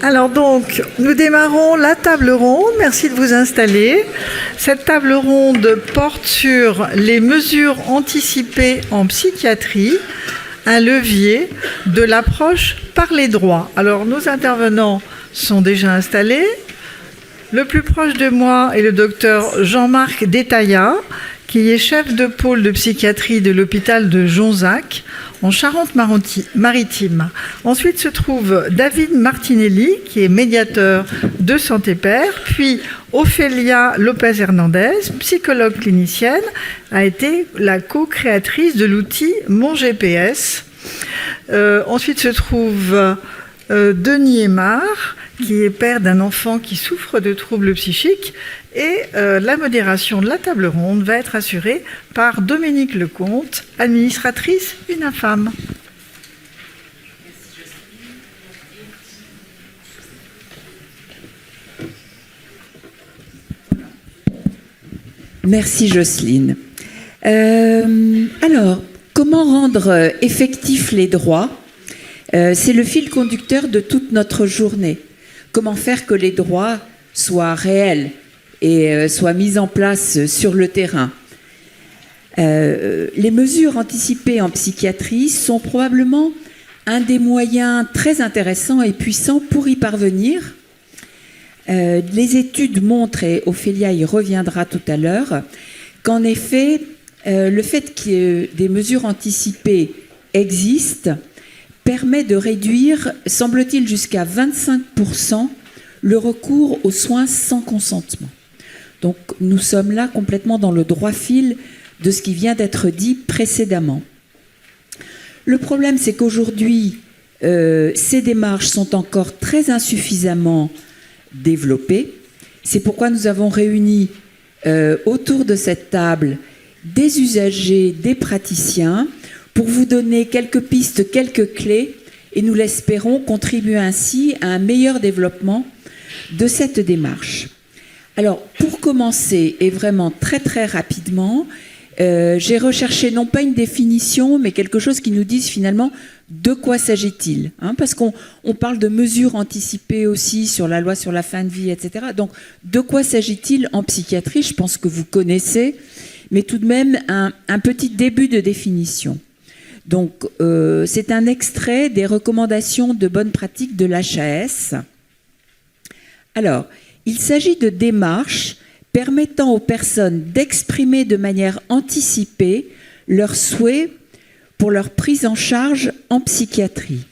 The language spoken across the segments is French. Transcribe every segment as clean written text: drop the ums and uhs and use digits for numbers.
Alors donc, nous démarrons la table ronde. Merci de vous installer. Cette table ronde porte sur les mesures anticipées en psychiatrie, un levier de l'approche par les droits. Alors, nos intervenants sont déjà installés. Le plus proche de moi est le docteur Jean-Marc Détaillat, qui est chef de pôle de psychiatrie de l'hôpital de Jonzac, en Charente-Maritime. Ensuite se trouve David Martinelli, qui est médiateur de Santé Père, puis Ophélia Lopez-Hernandez, psychologue clinicienne, a été la co-créatrice de l'outil Mon GPS. Ensuite se trouve Denis Aymar, qui est père d'un enfant qui souffre de troubles psychiques. Et la modération de la table ronde va être assurée par Dominique Lecomte, administratrice UNAFAM. Merci Jocelyne. Alors, comment rendre effectifs les droits ? C'est le fil conducteur de toute notre journée. Comment faire que les droits soient réels et soient mis en place sur le terrain. Les mesures anticipées en psychiatrie sont probablement un des moyens très intéressants et puissants pour y parvenir. Les études montrent, et Ophélia y reviendra tout à l'heure, qu'en effet, le fait que des mesures anticipées existent permet de réduire, semble-t-il, jusqu'à 25% le recours aux soins sans consentement. Donc nous sommes là complètement dans le droit fil de ce qui vient d'être dit précédemment. Le problème, c'est qu'aujourd'hui, ces démarches sont encore très insuffisamment développées. C'est pourquoi nous avons réuni autour de cette table des usagers, des praticiens, pour vous donner quelques pistes, quelques clés, et nous l'espérons contribuer ainsi à un meilleur développement de cette démarche. Alors, pour commencer, et vraiment très très rapidement, j'ai recherché non pas une définition, mais quelque chose qui nous dise finalement de quoi s'agit-il, hein, parce qu'on parle de mesures anticipées aussi sur la loi sur la fin de vie, etc. Donc, de quoi s'agit-il en psychiatrie ? Je pense que vous connaissez, mais tout de même un petit début de définition. Donc, c'est un extrait des recommandations de bonne pratique de l'HAS. Alors, il s'agit de démarches permettant aux personnes d'exprimer de manière anticipée leurs souhaits pour leur prise en charge en psychiatrie.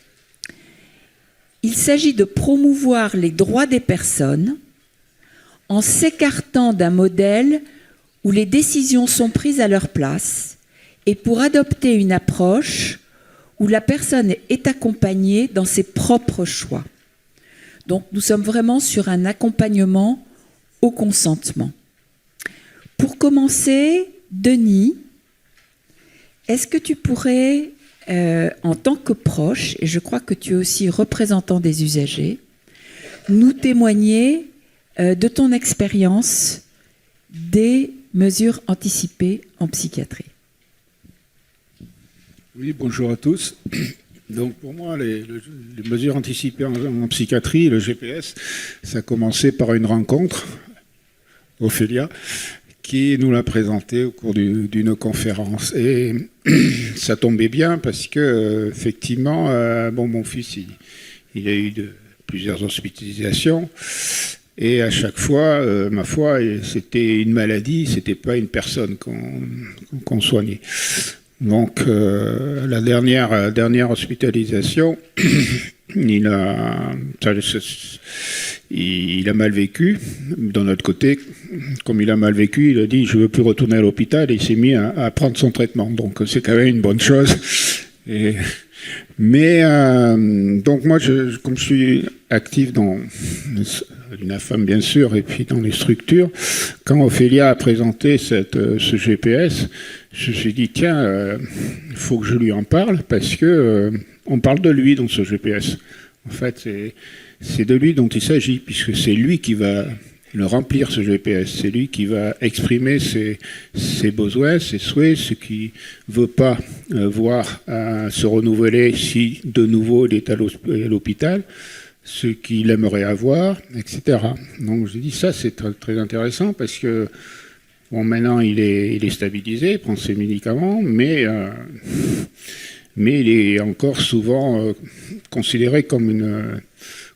Il s'agit de promouvoir les droits des personnes en s'écartant d'un modèle où les décisions sont prises à leur place et pour adopter une approche où la personne est accompagnée dans ses propres choix. Donc nous sommes vraiment sur un accompagnement au consentement. Pour commencer, Denis, est-ce que tu pourrais, en tant que proche, et je crois que tu es aussi représentant des usagers, nous témoigner de ton expérience des mesures anticipées en psychiatrie? Oui, bonjour à tous. Donc pour moi, les mesures anticipées en psychiatrie, le GPS, ça a commencé par une rencontre, Ophélia, qui nous l'a présenté au cours d'une conférence. Et ça tombait bien parce que, effectivement, mon fils, il a eu plusieurs hospitalisations. Et à chaque fois, ma foi, c'était une maladie, c'était pas une personne qu'on soignait. Donc, la dernière hospitalisation, il a mal vécu. D'un autre côté, comme il a mal vécu, il a dit « je veux plus retourner à l'hôpital » et il s'est mis à prendre son traitement. Donc, c'est quand même une bonne chose. Donc moi, comme je suis actif dans l'UNAFAM, bien sûr, et puis dans les structures, quand Ophélia a présenté ce GPS, je me suis dit, tiens, il faut que je lui en parle, parce que on parle de lui dans ce GPS. En fait, c'est de lui dont il s'agit, puisque c'est lui qui va le remplir, ce GPS. C'est lui qui va exprimer ses besoins, ses souhaits, ce qu'il ne veut pas voir se renouveler si de nouveau il est à l'hôpital. ce qu'il aimerait avoir, etc. Donc j'ai dit ça c'est très, très intéressant parce que bon, maintenant il est stabilisé, il prend ses médicaments, mais il est encore souvent considéré comme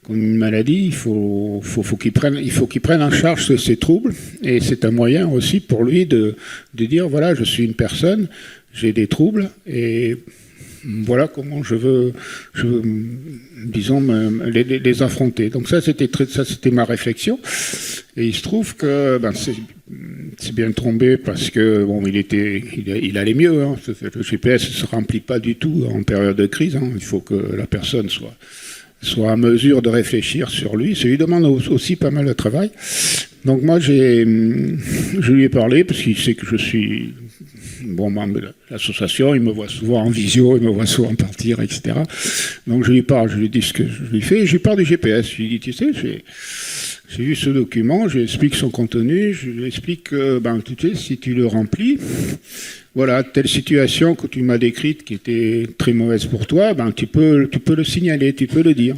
une maladie. Il faut qu'il prenne en charge ces troubles, et c'est un moyen aussi pour lui de dire voilà, je suis une personne, j'ai des troubles, et voilà comment je veux disons, les affronter. Donc ça, c'était ma réflexion. Et il se trouve que c'est bien tombé parce que bon, il allait mieux. Hein. Le GPS ne se remplit pas du tout en période de crise. Hein. Il faut que la personne soit en mesure de réfléchir sur lui. Ça lui demande aussi pas mal de travail. Donc moi, je lui ai parlé parce qu'il sait que je suis membre de l'association, il me voit souvent en visio, il me voit souvent partir, etc. Donc je lui parle, je lui dis ce que je lui fais, et je lui parle du GPS. Je lui dis, tu sais, j'ai vu ce document, je lui explique son contenu, je lui explique que, tu sais, si tu le remplis, voilà, telle situation que tu m'as décrite qui était très mauvaise pour toi, tu peux le signaler, tu peux le dire.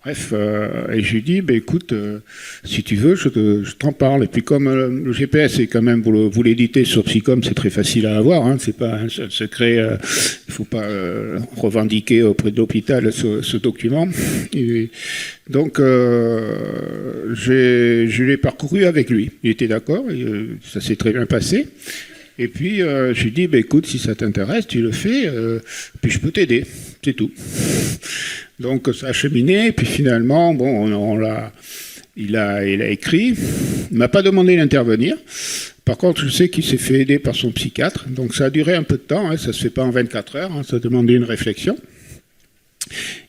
Bref, et je lui dis, écoute, si tu veux, je t'en parle. Et puis comme le GPS est quand même, vous l'éditez sur Psycom, c'est très facile à avoir, hein, c'est pas un secret, il ne faut pas revendiquer auprès de l'hôpital ce document. Et donc, je l'ai parcouru avec lui. Il était d'accord, ça s'est très bien passé. Et puis, je lui dis, écoute, si ça t'intéresse, tu le fais, puis je peux t'aider, c'est tout. Donc, ça a cheminé, puis finalement, il a écrit. Il ne m'a pas demandé d'intervenir. Par contre, je sais qu'il s'est fait aider par son psychiatre. Donc, ça a duré un peu de temps, hein, ça ne se fait pas en 24 heures, hein, ça a demandé une réflexion.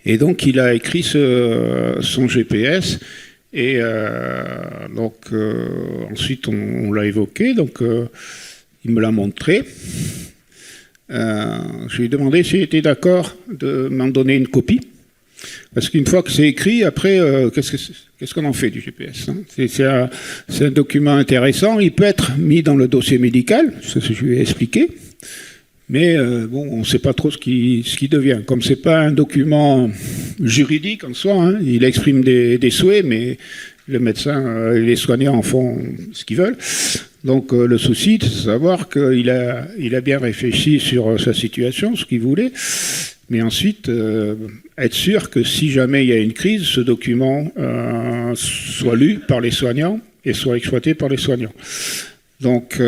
Et donc, il a écrit son GPS. Et ensuite, on l'a évoqué. Donc, il me l'a montré. Je lui ai demandé s'il était d'accord de m'en donner une copie. Parce qu'une fois que c'est écrit, après, qu'est-ce qu'on en fait du GPS, hein? C'est un document intéressant. Il peut être mis dans le dossier médical, ça je lui ai expliqué. Mais on ne sait pas trop ce qui devient. Comme c'est pas un document juridique en soi, hein, il exprime des souhaits, mais le médecin et les soignants en font ce qu'ils veulent. Donc le souci, c'est de savoir qu'il a bien réfléchi sur sa situation, ce qu'il voulait, mais ensuite être sûr que si jamais il y a une crise, ce document soit lu par les soignants et soit exploité par les soignants. Donc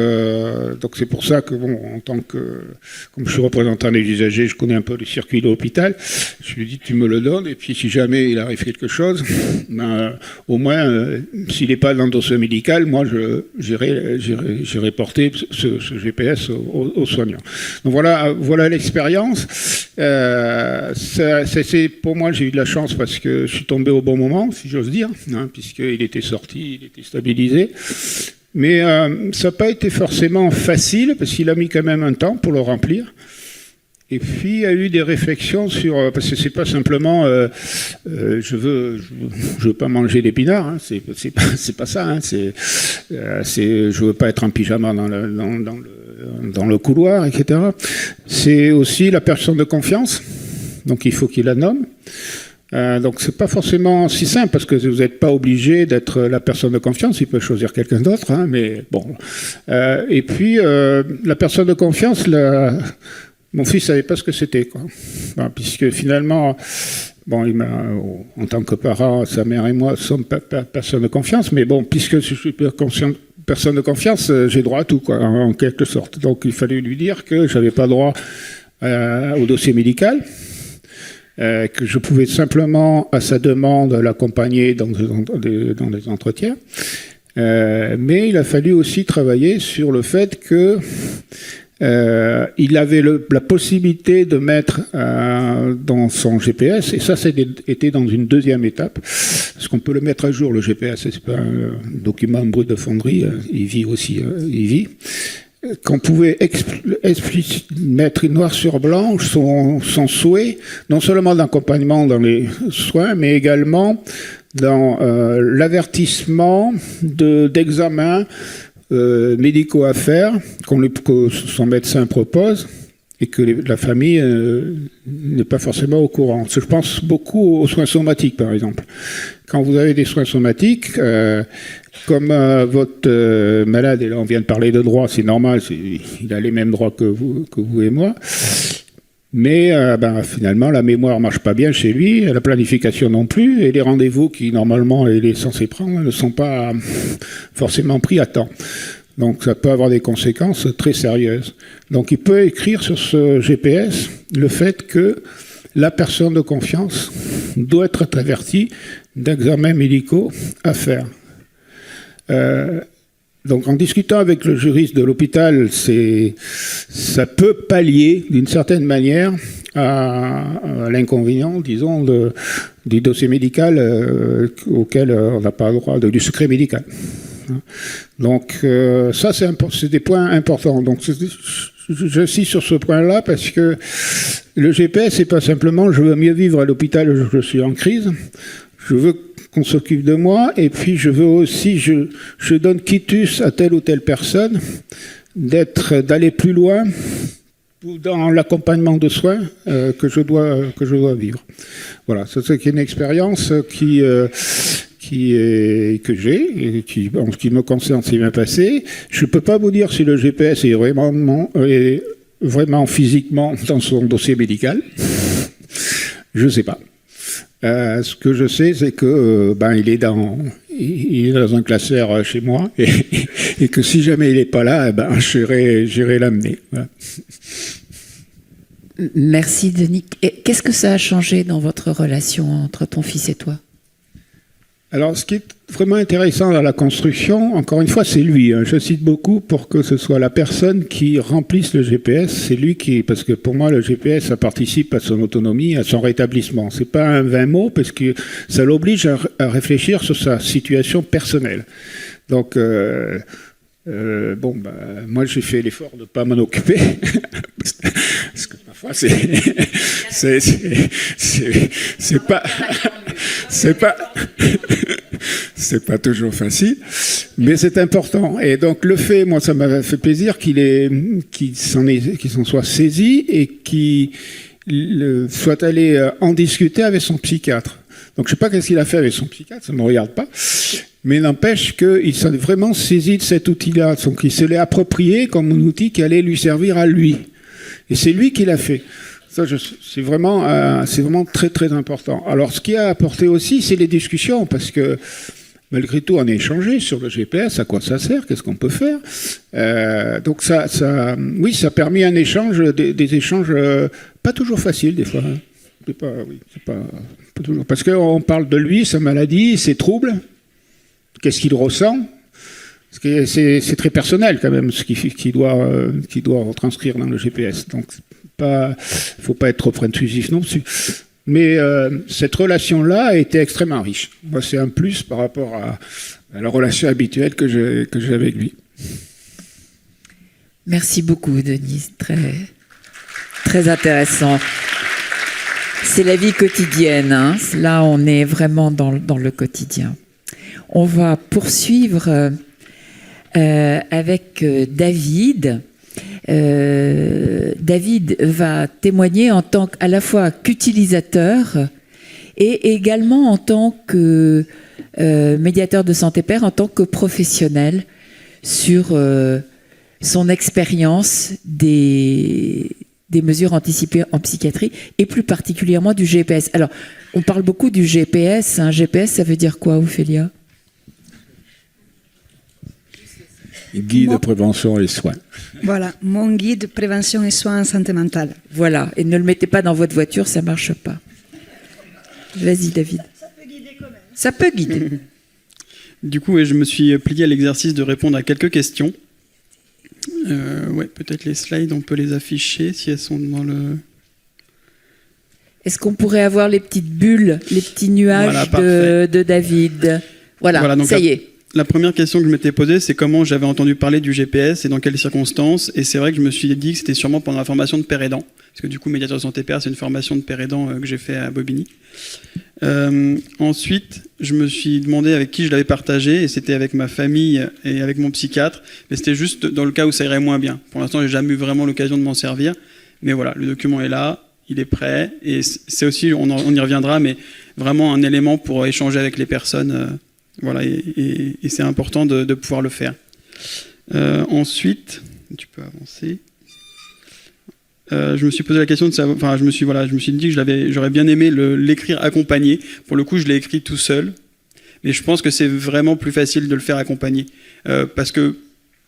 c'est pour ça que comme je suis représentant des usagers, je connais un peu le circuit de l'hôpital. Je lui dis tu me le donnes et puis si jamais il arrive quelque chose, au moins s'il n'est pas dans le dossier médical, moi j'irai porter ce GPS aux soignants. Donc voilà l'expérience. Pour moi j'ai eu de la chance parce que je suis tombé au bon moment, si j'ose dire, hein, puisqu'il était sorti, il était stabilisé. Mais ça n'a pas été forcément facile, parce qu'il a mis quand même un temps pour le remplir. Et puis, il y a eu des réflexions sur... parce que c'est pas simplement je veux pas manger d'épinards, hein, c'est pas ça. Hein, je veux pas être en pyjama dans le couloir, etc. C'est aussi la personne de confiance. Donc, il faut qu'il la nomme. Donc c'est pas forcément si simple parce que vous n'êtes pas obligé d'être la personne de confiance, il peut choisir quelqu'un d'autre, hein, mais bon. Et puis la personne de confiance, mon fils savait pas ce que c'était, quoi. Enfin, puisque finalement, en tant que parent, sa mère et moi sommes pas personne de confiance, mais bon, puisque je suis personne de confiance, j'ai droit à tout, quoi, en quelque sorte. Donc il fallait lui dire que j'avais pas droit au dossier médical. Que je pouvais simplement, à sa demande, l'accompagner dans des entretiens. Mais il a fallu aussi travailler sur le fait que il avait la possibilité de mettre dans son GPS, et ça c'était dans une deuxième étape, parce qu'on peut le mettre à jour, le GPS, c'est pas un document brut de fonderie, il vit aussi, qu'on pouvait mettre noir sur blanc son souhait, non seulement d'accompagnement dans les soins, mais également dans l'avertissement d'examens médicaux à faire que son médecin propose, et que la famille n'est pas forcément au courant. Je pense beaucoup aux soins somatiques, par exemple. Quand vous avez des soins somatiques, comme votre malade, et là on vient de parler de droit, c'est normal, il a les mêmes droits que vous et moi, mais finalement la mémoire ne marche pas bien chez lui, la planification non plus, et les rendez-vous qui normalement il est censé prendre ne sont pas forcément pris à temps. Donc ça peut avoir des conséquences très sérieuses. Donc il peut écrire sur ce GPS le fait que la personne de confiance doit être avertie d'examens médicaux à faire. Donc en discutant avec le juriste de l'hôpital, ça peut pallier d'une certaine manière à l'inconvénient, disons, du dossier médical auquel on n'a pas le droit, du secret médical. Donc ça, c'est des points importants. Donc j'insiste sur ce point-là parce que le GPS, c'est pas simplement je veux mieux vivre à l'hôpital, je suis en crise, je veux qu'on s'occupe de moi, et puis je veux aussi, je donne quitus à telle ou telle personne d'aller plus loin dans l'accompagnement de soins que je dois vivre. Voilà, c'est une expérience que j'ai, et qui, en ce qui me concerne, s'est bien passé. Je ne peux pas vous dire si le GPS est vraiment physiquement dans son dossier médical. Je ne sais pas. Ce que je sais, c'est que il est dans un classeur chez moi, et que si jamais il n'est pas là, j'irai l'amener. Voilà. Merci Denis. Qu'est-ce que ça a changé dans votre relation entre ton fils et toi ? Alors, ce qui est vraiment intéressant dans la construction, encore une fois, c'est lui. Je cite beaucoup pour que ce soit la personne qui remplisse le GPS. C'est lui parce que pour moi, le GPS, ça participe à son autonomie, à son rétablissement. C'est pas un vain mot, parce que ça l'oblige à réfléchir sur sa situation personnelle. Donc, moi, j'ai fait l'effort de ne pas m'en occuper. Parce que parfois, c'est pas toujours facile, mais c'est important. Et donc le fait, moi, ça m'a fait plaisir qu'il s'en soit saisi et qu'il soit allé en discuter avec son psychiatre. Donc je sais pas qu'est-ce qu'il a fait avec son psychiatre, ça me regarde pas, mais n'empêche qu'il s'est vraiment saisi de cet outil-là, donc il se l'est approprié comme un outil qui allait lui servir à lui. Et c'est lui qui l'a fait. Ça, c'est vraiment très très important. Alors, ce qui a apporté aussi, c'est les discussions, parce que malgré tout, on a échangé sur le GPS, à quoi ça sert, qu'est-ce qu'on peut faire. Donc, ça a permis un échange, des échanges pas toujours faciles des fois. C'est pas toujours. Parce qu'on parle de lui, sa maladie, ses troubles, qu'est-ce qu'il ressent. Parce que c'est très personnel quand même ce qui doit retranscrire dans le GPS. Donc faut pas être trop intrusif non plus. Mais cette relation-là a été extrêmement riche. Moi, c'est un plus par rapport à la relation habituelle que j'ai avec lui. Merci beaucoup, Denise. Très, très intéressant. C'est la vie quotidienne. Hein. Là, on est vraiment dans le quotidien. On va poursuivre avec David. David va témoigner en tant à la fois qu'utilisateur et également en tant que médiateur de santé père, en tant que professionnel sur son expérience des mesures anticipées en psychiatrie et plus particulièrement du GPS. Alors, on parle beaucoup du GPS. Hein. GPS, ça veut dire quoi, Ophélia ? Guide de prévention et soins. Voilà, mon guide prévention et soins en santé mentale. Voilà, et ne le mettez pas dans votre voiture, ça ne marche pas. Vas-y, David. Ça peut guider quand même. Ça peut guider. Du coup, je me suis plié à l'exercice de répondre à quelques questions. Peut-être les slides, on peut les afficher si elles sont dans le... Est-ce qu'on pourrait avoir les petites bulles, les petits nuages de David ? Voilà donc ça y est. La première question que je m'étais posée, c'est comment j'avais entendu parler du GPS et dans quelles circonstances. Et c'est vrai que je me suis dit que c'était sûrement pendant la formation de père aidant. Parce que du coup, médiateur de santé père, c'est une formation de père aidant que j'ai fait à Bobigny. Ensuite, je me suis demandé avec qui je l'avais partagé. Et c'était avec ma famille et avec mon psychiatre. Mais c'était juste dans le cas où ça irait moins bien. Pour l'instant, j'ai jamais eu vraiment l'occasion de m'en servir. Mais voilà, le document est là, il est prêt, et c'est aussi, on y reviendra, mais vraiment un élément pour échanger avec les personnes. Voilà, et c'est important de pouvoir le faire. Ensuite, tu peux avancer. Je me suis posé la question de savoir, enfin, je me suis dit que j'aurais bien aimé l'écrire accompagné. Pour le coup, je l'ai écrit tout seul, mais je pense que c'est vraiment plus facile de le faire accompagné, parce que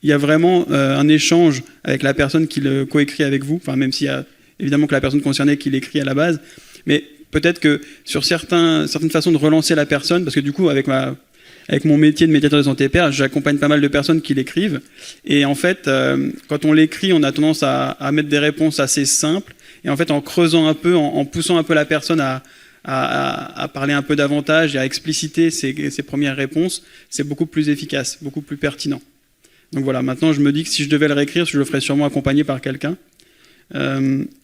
il y a vraiment un échange avec la personne qui le coécrit avec vous. Enfin, même s'il y a évidemment que la personne concernée qui l'écrit à la base, mais peut-être que sur certaines façons de relancer la personne, parce que du coup, avec mon métier de médiateur de santé père, j'accompagne pas mal de personnes qui l'écrivent. Et en fait, quand on l'écrit, on a tendance à mettre des réponses assez simples. Et en fait, en creusant un peu, en poussant un peu la personne à parler un peu davantage et à expliciter ses premières réponses, c'est beaucoup plus efficace, beaucoup plus pertinent. Donc voilà, maintenant je me dis que si je devais le réécrire, je le ferais sûrement accompagné par quelqu'un.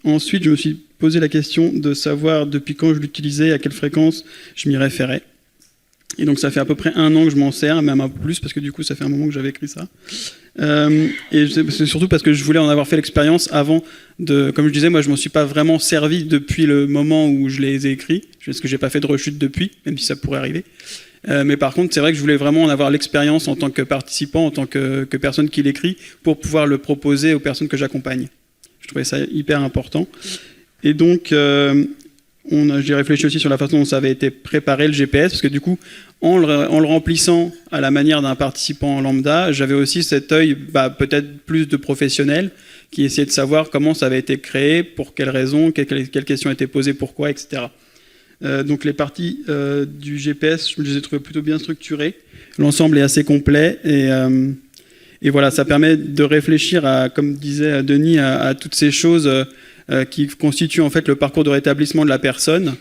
Ensuite, je me suis posé la question de savoir depuis quand je l'utilisais, à quelle fréquence je m'y référais. Et donc ça fait à peu près 1 an que je m'en sers, même un peu plus, parce que du coup ça fait un moment que j'avais écrit ça. Et c'est surtout parce que je voulais en avoir fait l'expérience avant de... Comme je disais, moi je m'en suis pas vraiment servi depuis le moment où je les ai écrits, parce que j'ai pas fait de rechute depuis, même si ça pourrait arriver. Mais par contre, c'est vrai que je voulais vraiment en avoir l'expérience en tant que participant, en tant que personne qui l'écrit, pour pouvoir le proposer aux personnes que j'accompagne. Je trouvais ça hyper important. Et donc... j'ai réfléchi aussi sur la façon dont ça avait été préparé le GPS, parce que du coup, en le remplissant à la manière d'un participant lambda, j'avais aussi cet œil peut-être plus de professionnel qui essayait de savoir comment ça avait été créé, pour quelles raisons, quelles questions étaient posées, pourquoi, etc. Donc les parties du GPS, je les ai trouvées plutôt bien structurées. L'ensemble est assez complet et voilà, ça permet de réfléchir à, comme disait Denis, à toutes ces choses qui constituent en fait le parcours de rétablissement de la personne.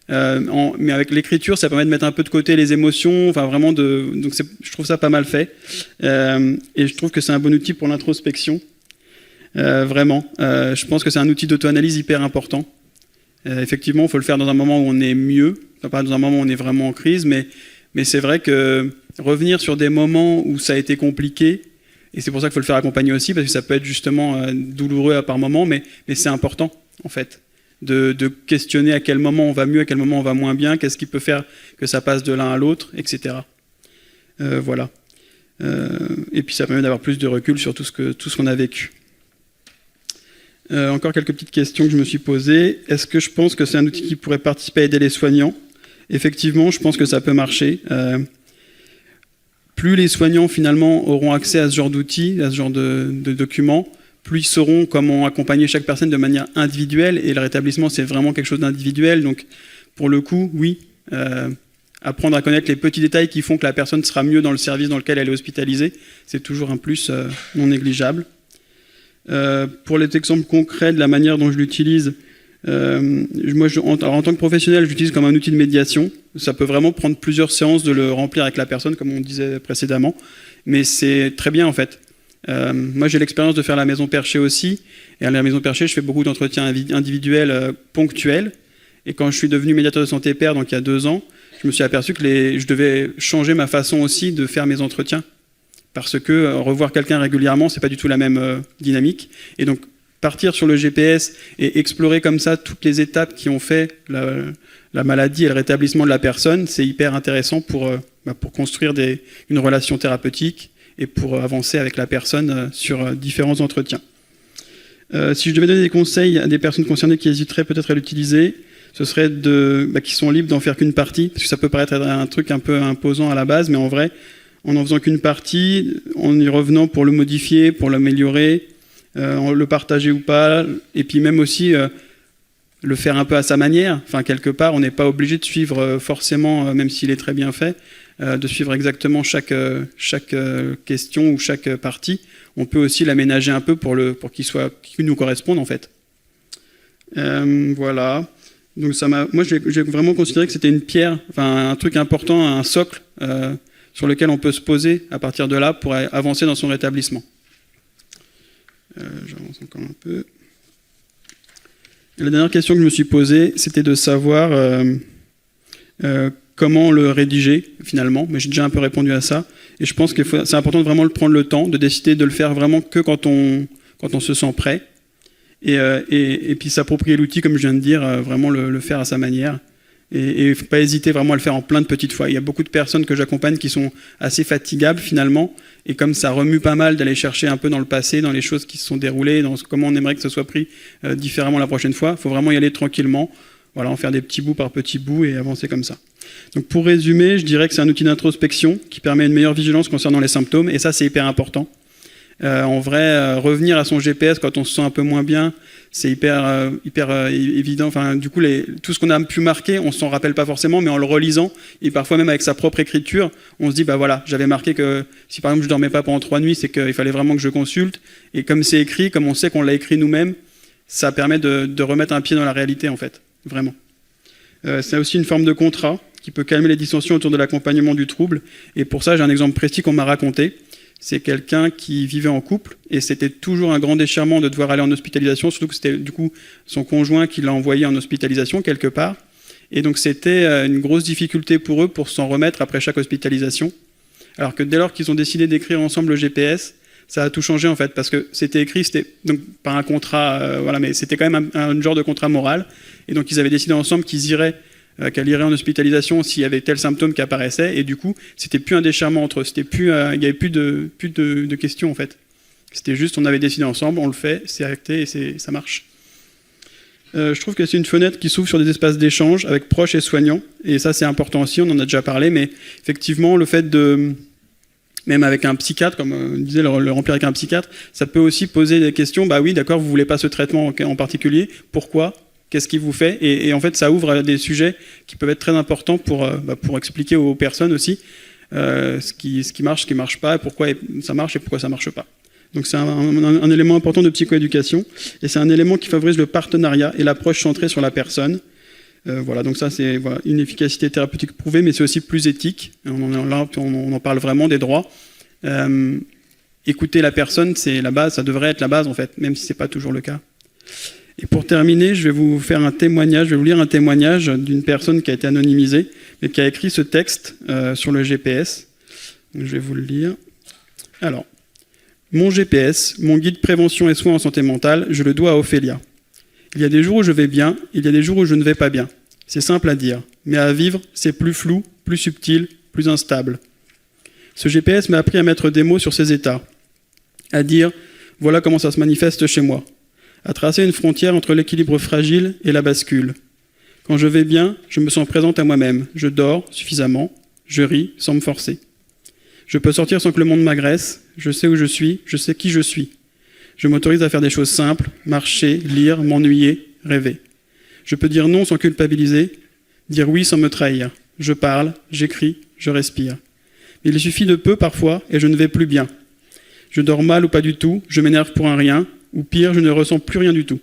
Mais avec l'écriture, ça permet de mettre un peu de côté les émotions, enfin vraiment donc je trouve ça pas mal fait. Et je trouve que c'est un bon outil pour l'introspection. Vraiment. Je pense que c'est un outil d'auto-analyse hyper important. Effectivement, il faut le faire dans un moment où on est mieux, pas dans un moment où on est vraiment en crise, mais c'est vrai que revenir sur des moments où ça a été compliqué, et c'est pour ça qu'il faut le faire accompagner aussi, parce que ça peut être justement douloureux par moment, mais c'est important, en fait, de questionner à quel moment on va mieux, à quel moment on va moins bien, qu'est-ce qui peut faire que ça passe de l'un à l'autre, etc. Voilà. Et puis ça permet d'avoir plus de recul sur tout ce qu'on a vécu. Encore quelques petites questions que je me suis posées. Est-ce que je pense que c'est un outil qui pourrait participer à aider les soignants ? Effectivement, je pense que ça peut marcher. Plus les soignants, finalement, auront accès à ce genre d'outils, à ce genre de documents, plus ils sauront comment accompagner chaque personne de manière individuelle. Et le rétablissement, c'est vraiment quelque chose d'individuel. Donc, pour le coup, oui, apprendre à connaître les petits détails qui font que la personne sera mieux dans le service dans lequel elle est hospitalisée, c'est toujours un plus non négligeable. Pour les exemples concrets de la manière dont je l'utilise, moi, en tant que professionnel, j'utilise comme un outil de médiation. Ça peut vraiment prendre plusieurs séances de le remplir avec la personne, comme on disait précédemment, mais c'est très bien en fait. Moi, j'ai l'expérience de faire la maison perchée aussi, et à la maison perchée, je fais beaucoup d'entretiens individuels ponctuels. Et quand je suis devenu médiateur de santé père, donc il y a 2 ans, je me suis aperçu que je devais changer ma façon aussi de faire mes entretiens, parce que revoir quelqu'un régulièrement, c'est pas du tout la même dynamique. Et donc partir sur le GPS et explorer comme ça toutes les étapes qui ont fait la maladie et le rétablissement de la personne, c'est hyper intéressant pour construire une relation thérapeutique et pour avancer avec la personne sur différents entretiens. Si je devais donner des conseils à des personnes concernées qui hésiteraient peut-être à l'utiliser, ce serait qu'ils sont libres d'en faire qu'une partie, parce que ça peut paraître être un truc un peu imposant à la base, mais en vrai, en n'en faisant qu'une partie, en y revenant pour le modifier, pour l'améliorer, le partager ou pas, et puis même aussi le faire un peu à sa manière. Enfin, quelque part, on n'est pas obligé de suivre forcément, même s'il est très bien fait, de suivre exactement chaque question ou chaque partie. On peut aussi l'aménager un peu pour qu'il nous corresponde en fait. Voilà. Donc moi, j'ai vraiment considéré que c'était une pierre, enfin un truc important, un socle sur lequel on peut se poser à partir de là pour avancer dans son rétablissement. J'avance encore un peu. Et la dernière question que je me suis posée, c'était de savoir comment le rédiger finalement, mais j'ai déjà un peu répondu à ça. Et je pense que c'est important de vraiment prendre le temps, de décider de le faire vraiment que quand on se sent prêt. et puis s'approprier l'outil, comme je viens de dire, vraiment le faire à sa manière. Et faut pas hésiter vraiment à le faire en plein de petites fois. Il y a beaucoup de personnes que j'accompagne qui sont assez fatigables finalement, et comme ça remue pas mal d'aller chercher un peu dans le passé, dans les choses qui se sont déroulées, dans comment on aimerait que ce soit pris différemment la prochaine fois, il faut vraiment y aller tranquillement, voilà, en faire des petits bouts par petits bouts et avancer comme ça. Donc pour résumer, je dirais que c'est un outil d'introspection qui permet une meilleure vigilance concernant les symptômes, et ça c'est hyper important. En vrai, revenir à son GPS quand on se sent un peu moins bien, c'est hyper évident. Enfin, du coup, tout ce qu'on a pu marquer, on s'en rappelle pas forcément, mais en le relisant, et parfois même avec sa propre écriture, on se dit, bah voilà, j'avais marqué que si par exemple je dormais pas pendant 3 nuits, c'est qu'il fallait vraiment que je consulte. Et comme c'est écrit, comme on sait qu'on l'a écrit nous-mêmes, ça permet de remettre un pied dans la réalité, en fait, vraiment. C'est aussi une forme de contrat qui peut calmer les dissensions autour de l'accompagnement du trouble. Et pour ça, j'ai un exemple précis qu'on m'a raconté. C'est quelqu'un qui vivait en couple et c'était toujours un grand déchirement de devoir aller en hospitalisation, surtout que c'était du coup son conjoint qui l'a envoyé en hospitalisation quelque part. Et donc c'était une grosse difficulté pour eux pour s'en remettre après chaque hospitalisation. Alors que dès lors qu'ils ont décidé d'écrire ensemble le GPS, ça a tout changé en fait, parce que c'était écrit, c'était donc pas un contrat, voilà, mais c'était quand même un genre de contrat moral. Et donc ils avaient décidé ensemble qu'ils iraient qu'elle irait en hospitalisation s'il y avait tel symptôme qui apparaissait, et du coup c'était plus un déchirement entre eux, c'était plus, il n'y avait plus de questions en fait. C'était juste, on avait décidé ensemble, on le fait, c'est acté et ça marche. Je trouve que c'est une fenêtre qui s'ouvre sur des espaces d'échange avec proches et soignants, et ça c'est important aussi, on en a déjà parlé, mais effectivement le fait de, même avec un psychiatre, comme on disait, le remplir avec un psychiatre, ça peut aussi poser des questions, bah oui d'accord, vous voulez pas ce traitement en particulier, pourquoi ? Qu'est-ce qui vous fait ? Et en fait, ça ouvre à des sujets qui peuvent être très importants pour expliquer aux personnes aussi ce qui marche, ce qui ne marche pas, et pourquoi ça marche et pourquoi ça ne marche pas. Donc c'est un élément important de psychoéducation, et c'est un élément qui favorise le partenariat et l'approche centrée sur la personne. Voilà, donc ça c'est une efficacité thérapeutique prouvée, mais c'est aussi plus éthique. On en parle vraiment des droits. Écouter la personne, c'est la base, ça devrait être la base en fait, même si ce n'est pas toujours le cas. Et pour terminer, je vais vous faire un témoignage, je vais vous lire un témoignage d'une personne qui a été anonymisée, mais qui a écrit ce texte sur le GPS. Donc, je vais vous le lire. Alors, mon GPS, mon guide prévention et soins en santé mentale, je le dois à Ophélia. Il y a des jours où je vais bien, il y a des jours où je ne vais pas bien. C'est simple à dire, mais à vivre, c'est plus flou, plus subtil, plus instable. Ce GPS m'a appris à mettre des mots sur ces états, à dire « voilà comment ça se manifeste chez moi », à tracer une frontière entre l'équilibre fragile et la bascule. Quand je vais bien, je me sens présente à moi-même. Je dors suffisamment, je ris sans me forcer. Je peux sortir sans que le monde m'agresse, je sais où je suis, je sais qui je suis. Je m'autorise à faire des choses simples, marcher, lire, m'ennuyer, rêver. Je peux dire non sans culpabiliser, dire oui sans me trahir. Je parle, j'écris, je respire. Mais il suffit de peu parfois et je ne vais plus bien. Je dors mal ou pas du tout, je m'énerve pour un rien, ou pire, je ne ressens plus rien du tout.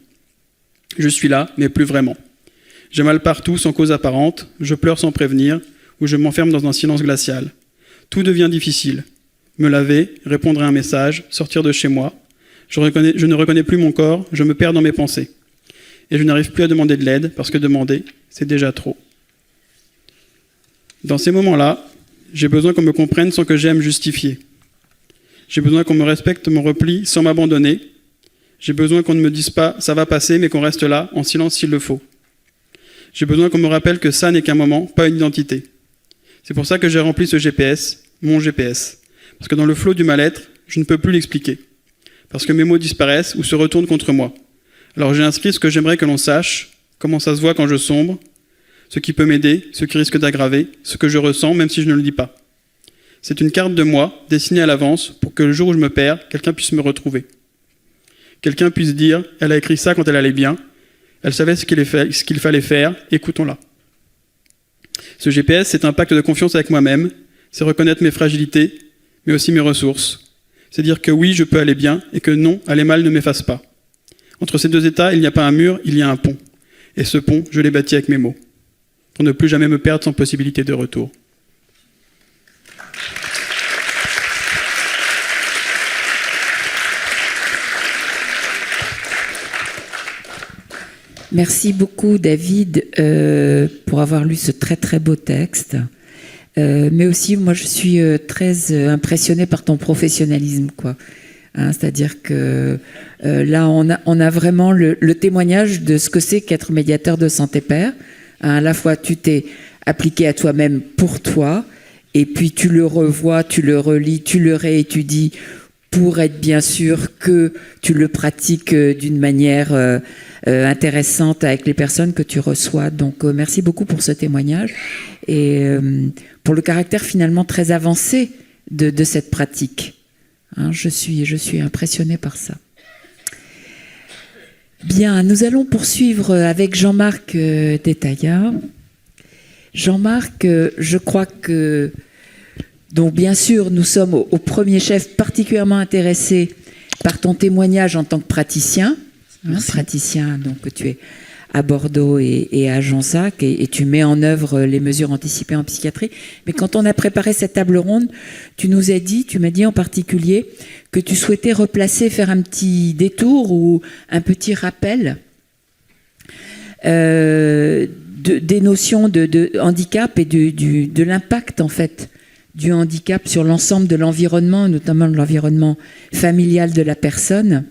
Je suis là, mais plus vraiment. J'ai mal partout, sans cause apparente, je pleure sans prévenir, ou je m'enferme dans un silence glacial. Tout devient difficile. Me laver, répondre à un message, sortir de chez moi. Je ne reconnais plus mon corps, je me perds dans mes pensées. Et je n'arrive plus à demander de l'aide, parce que demander, c'est déjà trop. Dans ces moments-là, j'ai besoin qu'on me comprenne sans que j'aie à me justifier. J'ai besoin qu'on me respecte mon repli sans m'abandonner. J'ai besoin qu'on ne me dise pas « ça va passer », mais qu'on reste là, en silence s'il le faut. J'ai besoin qu'on me rappelle que ça n'est qu'un moment, pas une identité. C'est pour ça que j'ai rempli ce GPS, mon GPS. Parce que dans le flot du mal-être, je ne peux plus l'expliquer. Parce que mes mots disparaissent ou se retournent contre moi. Alors j'ai inscrit ce que j'aimerais que l'on sache, comment ça se voit quand je sombre, ce qui peut m'aider, ce qui risque d'aggraver, ce que je ressens, même si je ne le dis pas. C'est une carte de moi, dessinée à l'avance, pour que le jour où je me perds, quelqu'un puisse me retrouver. Quelqu'un puisse dire « elle a écrit ça quand elle allait bien, elle savait ce qu'il fallait faire, écoutons-la ». Ce GPS, c'est un pacte de confiance avec moi-même, c'est reconnaître mes fragilités, mais aussi mes ressources. C'est dire que oui, je peux aller bien, et que non, aller mal ne m'efface pas. Entre ces deux états, il n'y a pas un mur, il y a un pont. Et ce pont, je l'ai bâti avec mes mots, pour ne plus jamais me perdre sans possibilité de retour. Merci beaucoup David pour avoir lu ce très très beau texte. Mais aussi, moi je suis très impressionnée par ton professionnalisme, quoi. Hein, c'est-à-dire que là, on a vraiment le témoignage de ce que c'est qu'être médiateur de santé pair. Hein, à la fois, tu t'es appliqué à toi-même pour toi, et puis tu le revois, tu le relis, tu le réétudies pour être bien sûr que tu le pratiques d'une manière intéressante avec les personnes que tu reçois. Donc, merci beaucoup pour ce témoignage et pour le caractère finalement très avancé de cette pratique. Hein, je suis impressionnée par ça. Bien, nous allons poursuivre avec Jean-Marc Détaillat. Jean-Marc, je crois que, donc bien sûr, nous sommes au premier chef particulièrement intéressés par ton témoignage en tant que praticien. Hein, praticien, donc tu es à Bordeaux et à Jonzac et tu mets en œuvre les mesures anticipées en psychiatrie. Mais quand on a préparé cette table ronde, tu m'as dit en particulier que tu souhaitais faire un petit détour ou un petit rappel des notions de handicap et de l'impact en fait du handicap sur l'ensemble de l'environnement, notamment de l'environnement familial de la personne,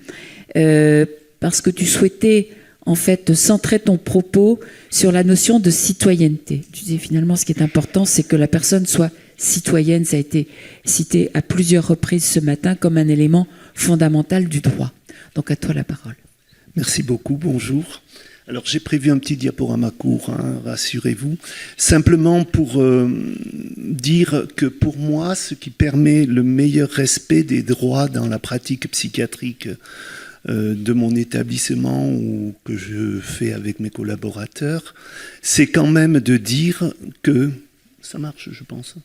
parce que tu souhaitais en fait centrer ton propos sur la notion de citoyenneté. Tu disais finalement ce qui est important, c'est que la personne soit citoyenne. Ça a été cité à plusieurs reprises ce matin comme un élément fondamental du droit. Donc à toi la parole. Merci beaucoup, bonjour. Alors j'ai prévu un petit diaporama court, hein, rassurez-vous, simplement pour dire que pour moi, ce qui permet le meilleur respect des droits dans la pratique psychiatrique de mon établissement ou que je fais avec mes collaborateurs, c'est quand même de dire que, ça marche je pense,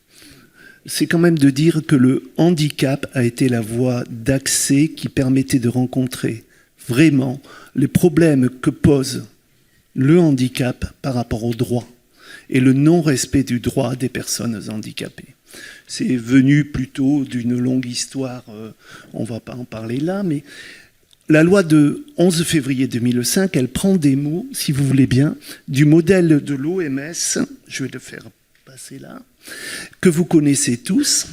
c'est quand même de dire que le handicap a été la voie d'accès qui permettait de rencontrer vraiment les problèmes que pose le handicap par rapport au droit et le non-respect du droit des personnes handicapées. C'est venu plutôt d'une longue histoire, on ne va pas en parler là, mais la loi de 11 février 2005, elle prend des mots, si vous voulez bien, du modèle de l'OMS, je vais le faire passer là, que vous connaissez tous,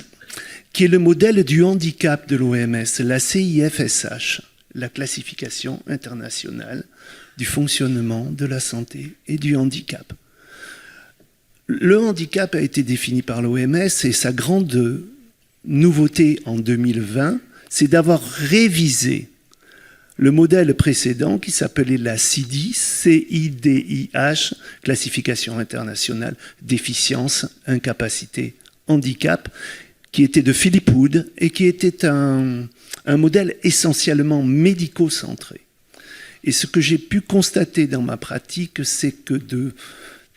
qui est le modèle du handicap de l'OMS, la CIFSH, la classification internationale du fonctionnement de la santé et du handicap. Le handicap a été défini par l'OMS et sa grande nouveauté en 2020, c'est d'avoir révisé le modèle précédent qui s'appelait la CIDI, CIDIH, classification internationale déficience, incapacité, handicap, qui était de Philip Wood et qui était un modèle essentiellement médico-centré. Et ce que j'ai pu constater dans ma pratique, c'est que de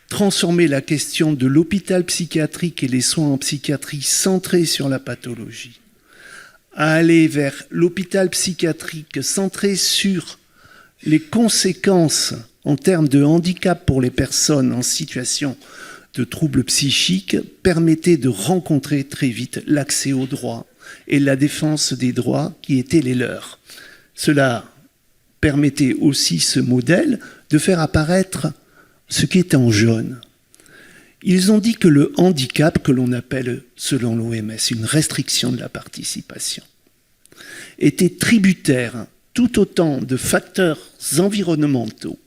transformer la question de l'hôpital psychiatrique et les soins en psychiatrie centrés sur la pathologie, à aller vers l'hôpital psychiatrique centré sur les conséquences en termes de handicap pour les personnes en situation de troubles psychiques, permettait de rencontrer très vite l'accès aux droits et la défense des droits qui étaient les leurs. Cela permettait aussi, ce modèle, de faire apparaître ce qui est en jaune. Ils ont dit que le handicap, que l'on appelle, selon l'OMS, une restriction de la participation, était tributaire tout autant de facteurs environnementaux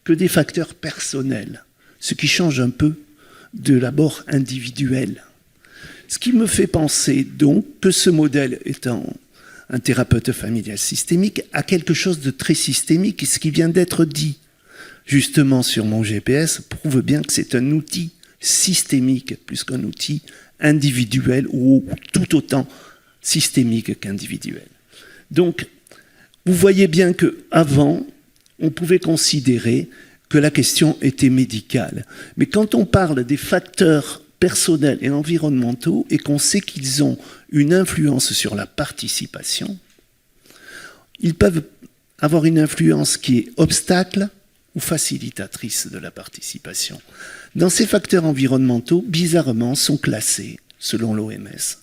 que des facteurs personnels, ce qui change un peu de l'abord individuel. Ce qui me fait penser donc que ce modèle étant un thérapeute familial systémique a quelque chose de très systémique, et ce qui vient d'être dit justement sur mon GPS prouve bien que c'est un outil systémique plus qu'un outil individuel ou tout autant systémique qu'individuel. Donc, vous voyez bien qu'avant, on pouvait considérer que la question était médicale. Mais quand on parle des facteurs personnels et environnementaux et qu'on sait qu'ils ont une influence sur la participation, ils peuvent avoir une influence qui est obstacle ou facilitatrice de la participation. Dans ces facteurs environnementaux, bizarrement, sont classés, selon l'OMS,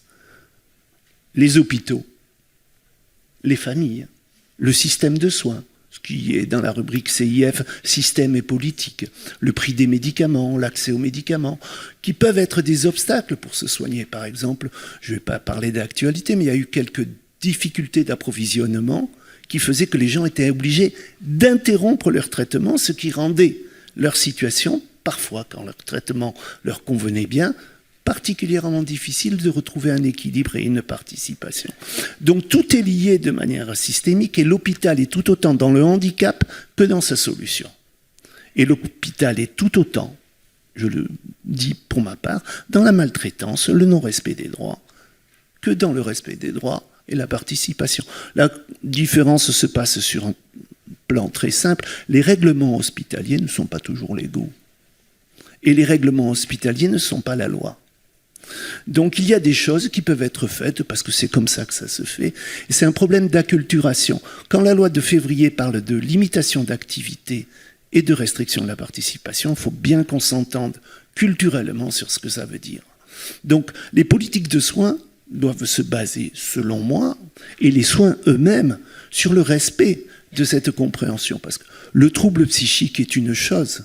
les hôpitaux, les familles, le système de soins, ce qui est dans la rubrique CIF, système et politique, le prix des médicaments, l'accès aux médicaments, qui peuvent être des obstacles pour se soigner. Par exemple, je ne vais pas parler d'actualité, mais il y a eu quelques difficultés d'approvisionnement qui faisaient que les gens étaient obligés d'interrompre leur traitement, ce qui rendait leur situation, parfois quand leur traitement leur convenait bien, particulièrement difficile de retrouver un équilibre et une participation. Donc tout est lié de manière systémique et l'hôpital est tout autant dans le handicap que dans sa solution. Et l'hôpital est tout autant, je le dis pour ma part, dans la maltraitance, le non-respect des droits, que dans le respect des droits et la participation. La différence se passe sur un plan très simple. Les règlements hospitaliers ne sont pas toujours légaux. Et les règlements hospitaliers ne sont pas la loi. Donc il y a des choses qui peuvent être faites parce que c'est comme ça que ça se fait. Et c'est un problème d'acculturation. Quand la loi de février parle de limitation d'activité et de restriction de la participation, il faut bien qu'on s'entende culturellement sur ce que ça veut dire. Donc les politiques de soins doivent se baser, selon moi, et les soins eux-mêmes, sur le respect de cette compréhension. Parce que le trouble psychique est une chose,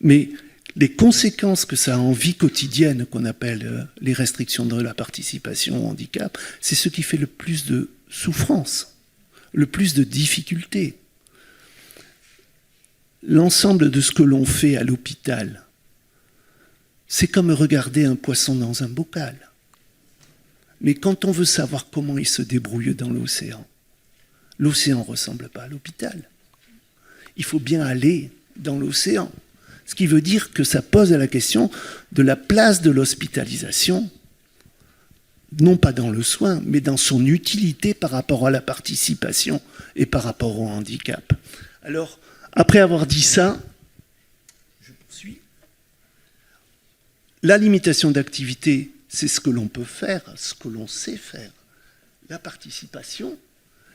mais les conséquences que ça a en vie quotidienne, qu'on appelle les restrictions de la participation au handicap, c'est ce qui fait le plus de souffrance, le plus de difficultés. L'ensemble de ce que l'on fait à l'hôpital, c'est comme regarder un poisson dans un bocal. Mais quand on veut savoir comment il se débrouille dans l'océan, l'océan ne ressemble pas à l'hôpital. Il faut bien aller dans l'océan. Ce qui veut dire que ça pose la question de la place de l'hospitalisation, non pas dans le soin, mais dans son utilité par rapport à la participation et par rapport au handicap. Alors, après avoir dit ça, je poursuis. La limitation d'activité, c'est ce que l'on peut faire, ce que l'on sait faire. La participation,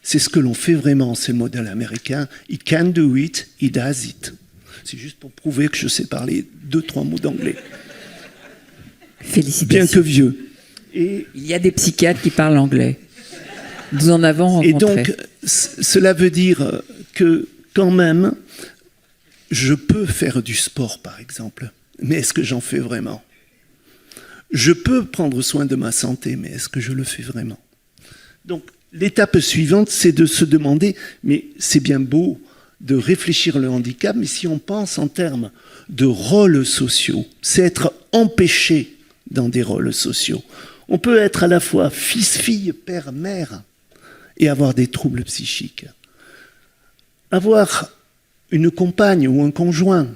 c'est ce que l'on fait vraiment, c'est le modèle américain. He can do it, he does it. C'est juste pour prouver que je sais parler 2-3 mots d'anglais. Félicitations. Bien que vieux. Et il y a des psychiatres qui parlent anglais. Nous en avons rencontré. Et donc, cela veut dire que, quand même, je peux faire du sport, par exemple. Mais est-ce que j'en fais vraiment ? Je peux prendre soin de ma santé, mais est-ce que je le fais vraiment ? Donc, l'étape suivante, c'est de se demander, mais c'est bien beau de réfléchir le handicap, mais si on pense en termes de rôles sociaux, c'est être empêché dans des rôles sociaux. On peut être à la fois fils-fille, père-mère, et avoir des troubles psychiques. Avoir une compagne ou un conjoint,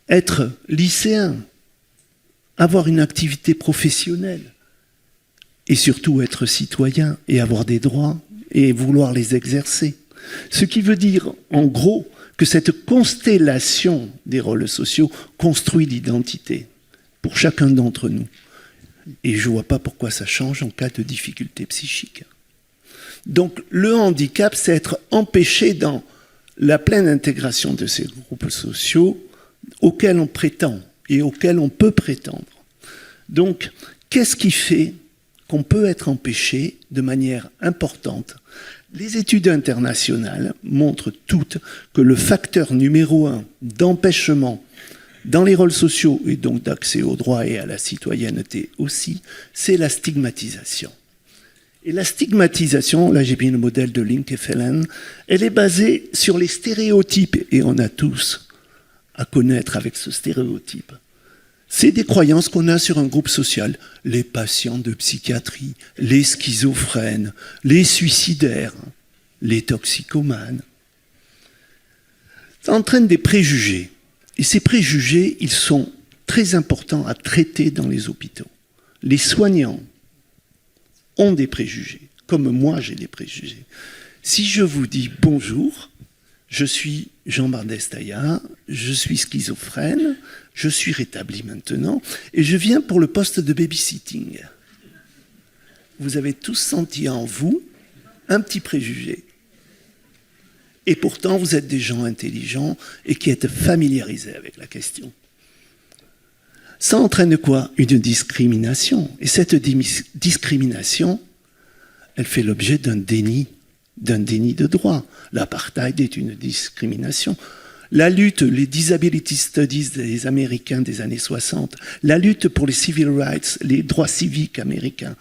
être lycéen, avoir une activité professionnelle et surtout être citoyen et avoir des droits et vouloir les exercer. Ce qui veut dire, en gros, que cette constellation des rôles sociaux construit l'identité pour chacun d'entre nous. Et je ne vois pas pourquoi ça change en cas de difficulté psychique. Donc le handicap, c'est être empêché dans la pleine intégration de ces groupes sociaux auxquels on prétend et auxquels on peut prétendre. Donc, qu'est-ce qui fait qu'on peut être empêché de manière importante ? Les études internationales montrent toutes que le facteur numéro 1 d'empêchement dans les rôles sociaux et donc d'accès aux droits et à la citoyenneté aussi, c'est la stigmatisation. Et la stigmatisation, là j'ai mis le modèle de Link et Phelan, elle est basée sur les stéréotypes, et on a tous à connaître avec ce stéréotype. C'est des croyances qu'on a sur un groupe social. Les patients de psychiatrie, les schizophrènes, les suicidaires, les toxicomanes. Ça entraîne des préjugés. Et ces préjugés, ils sont très importants à traiter dans les hôpitaux. Les soignants ont des préjugés, comme moi j'ai des préjugés. Si je vous dis bonjour, je suis Jean Bardestaya, je suis schizophrène, je suis rétabli maintenant, et je viens pour le poste de babysitting. Vous avez tous senti en vous un petit préjugé. Et pourtant, vous êtes des gens intelligents et qui êtes familiarisés avec la question. Ça entraîne quoi ? Une discrimination. Et cette discrimination, elle fait l'objet d'un déni de droit. L'apartheid est une discrimination. La lutte, les disability studies des Américains des années 60, la lutte pour les civil rights, les droits civiques américains,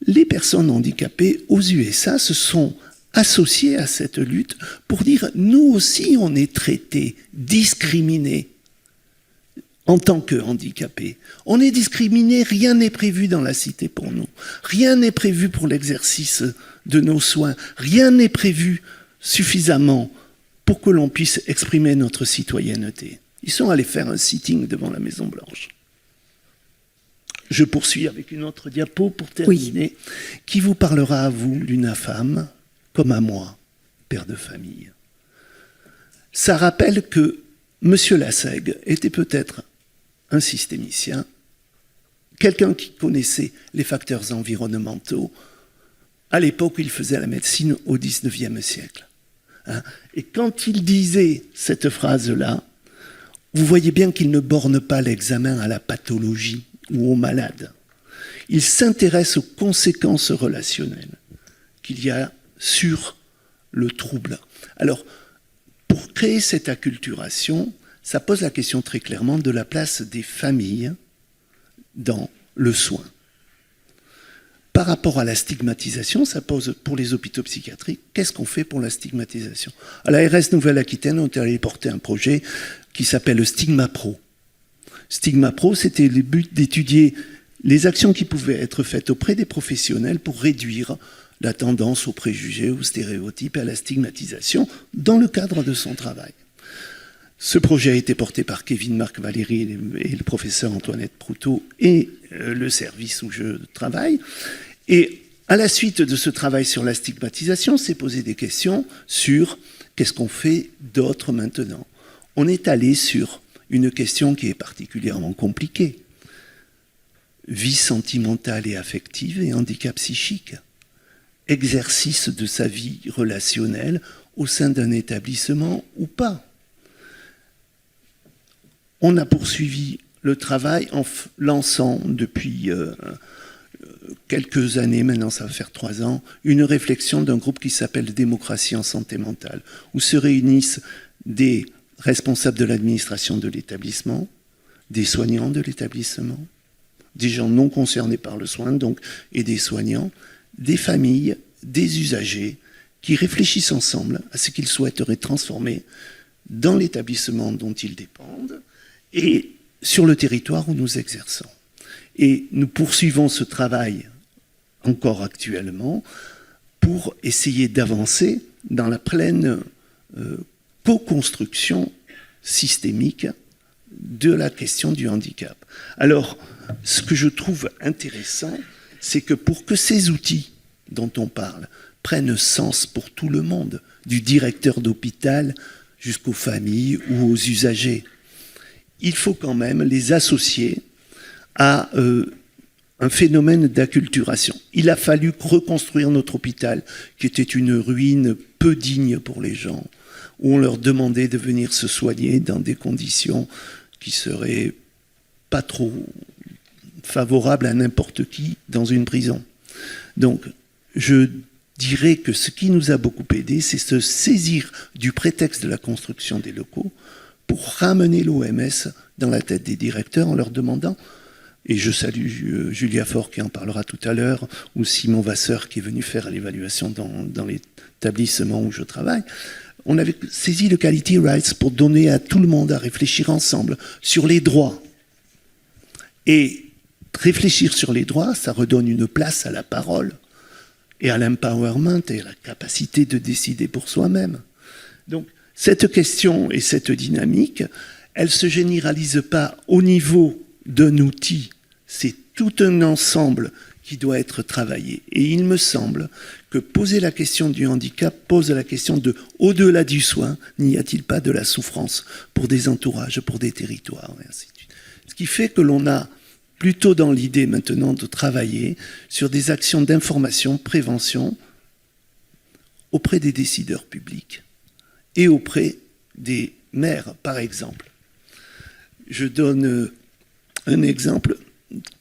les personnes handicapées aux USA se sont associées à cette lutte pour dire nous aussi on est traités, discriminés en tant que handicapés. On est discriminés, rien n'est prévu dans la cité pour nous. Rien n'est prévu pour l'exercice de nos soins. Rien n'est prévu suffisamment pour que l'on puisse exprimer notre citoyenneté. Ils sont allés faire un sitting devant la Maison-Blanche. Je poursuis avec une autre diapo pour terminer, qui vous parlera à vous d'une femme comme à moi, père de famille. Ça rappelle que M. Lassègue était peut-être un systémicien, quelqu'un qui connaissait les facteurs environnementaux à l'époque où il faisait la médecine au XIXe siècle. Et quand il disait cette phrase-là, vous voyez bien qu'il ne borne pas l'examen à la pathologie ou aux malades. Il s'intéresse aux conséquences relationnelles qu'il y a sur le trouble. Alors, pour créer cette acculturation, ça pose la question très clairement de la place des familles dans le soin. Par rapport à la stigmatisation, ça pose pour les hôpitaux psychiatriques, qu'est-ce qu'on fait pour la stigmatisation? À l'ARS Nouvelle-Aquitaine, on est allé porter un projet qui s'appelle le Stigma Pro. Stigma Pro, c'était le but d'étudier les actions qui pouvaient être faites auprès des professionnels pour réduire la tendance aux préjugés, aux stéréotypes et à la stigmatisation dans le cadre de son travail. Ce projet a été porté par Kevin Marc Valéry et le professeur Antoinette Proutot et le service où je travaille. Et à la suite de ce travail sur la stigmatisation, s'est posé des questions sur qu'est-ce qu'on fait d'autre maintenant. On est allé sur une question qui est particulièrement compliquée. Vie sentimentale et affective et handicap psychique. Exercice de sa vie relationnelle au sein d'un établissement ou pas. On a poursuivi le travail en lançant depuis quelques années, maintenant ça va faire 3 ans, une réflexion d'un groupe qui s'appelle Démocratie en santé mentale, où se réunissent des responsables de l'administration de l'établissement, des soignants de l'établissement, des gens non concernés par le soin, donc, et des soignants, des familles, des usagers, qui réfléchissent ensemble à ce qu'ils souhaiteraient transformer dans l'établissement dont ils dépendent et sur le territoire où nous exerçons. Et nous poursuivons ce travail encore actuellement pour essayer d'avancer dans la pleine co-construction systémique de la question du handicap. Alors, ce que je trouve intéressant, c'est que pour que ces outils dont on parle prennent sens pour tout le monde, du directeur d'hôpital jusqu'aux familles ou aux usagers, il faut quand même les associer à un phénomène d'acculturation. Il a fallu reconstruire notre hôpital, qui était une ruine peu digne pour les gens, où on leur demandait de venir se soigner dans des conditions qui seraient pas trop favorables à n'importe qui dans une prison. Donc, je dirais que ce qui nous a beaucoup aidé, c'est se saisir du prétexte de la construction des locaux pour ramener l'OMS dans la tête des directeurs en leur demandant, et je salue Julia Faure qui en parlera tout à l'heure, ou Simon Vasseur qui est venu faire l'évaluation dans l'établissement où je travaille, on avait saisi le Quality Rights pour donner à tout le monde à réfléchir ensemble sur les droits. Et réfléchir sur les droits, ça redonne une place à la parole et à l'empowerment et à la capacité de décider pour soi-même. Donc, cette question et cette dynamique, elle ne se généralise pas au niveau d'un outil. C'est tout un ensemble qui doit être travaillé. Et il me semble que poser la question du handicap pose la question de, au-delà du soin, n'y a-t-il pas de la souffrance pour des entourages, pour des territoires, et ainsi de suite. Ce qui fait que l'on a plutôt dans l'idée maintenant de travailler sur des actions d'information, prévention, auprès des décideurs publics et auprès des maires, par exemple. Je donne un exemple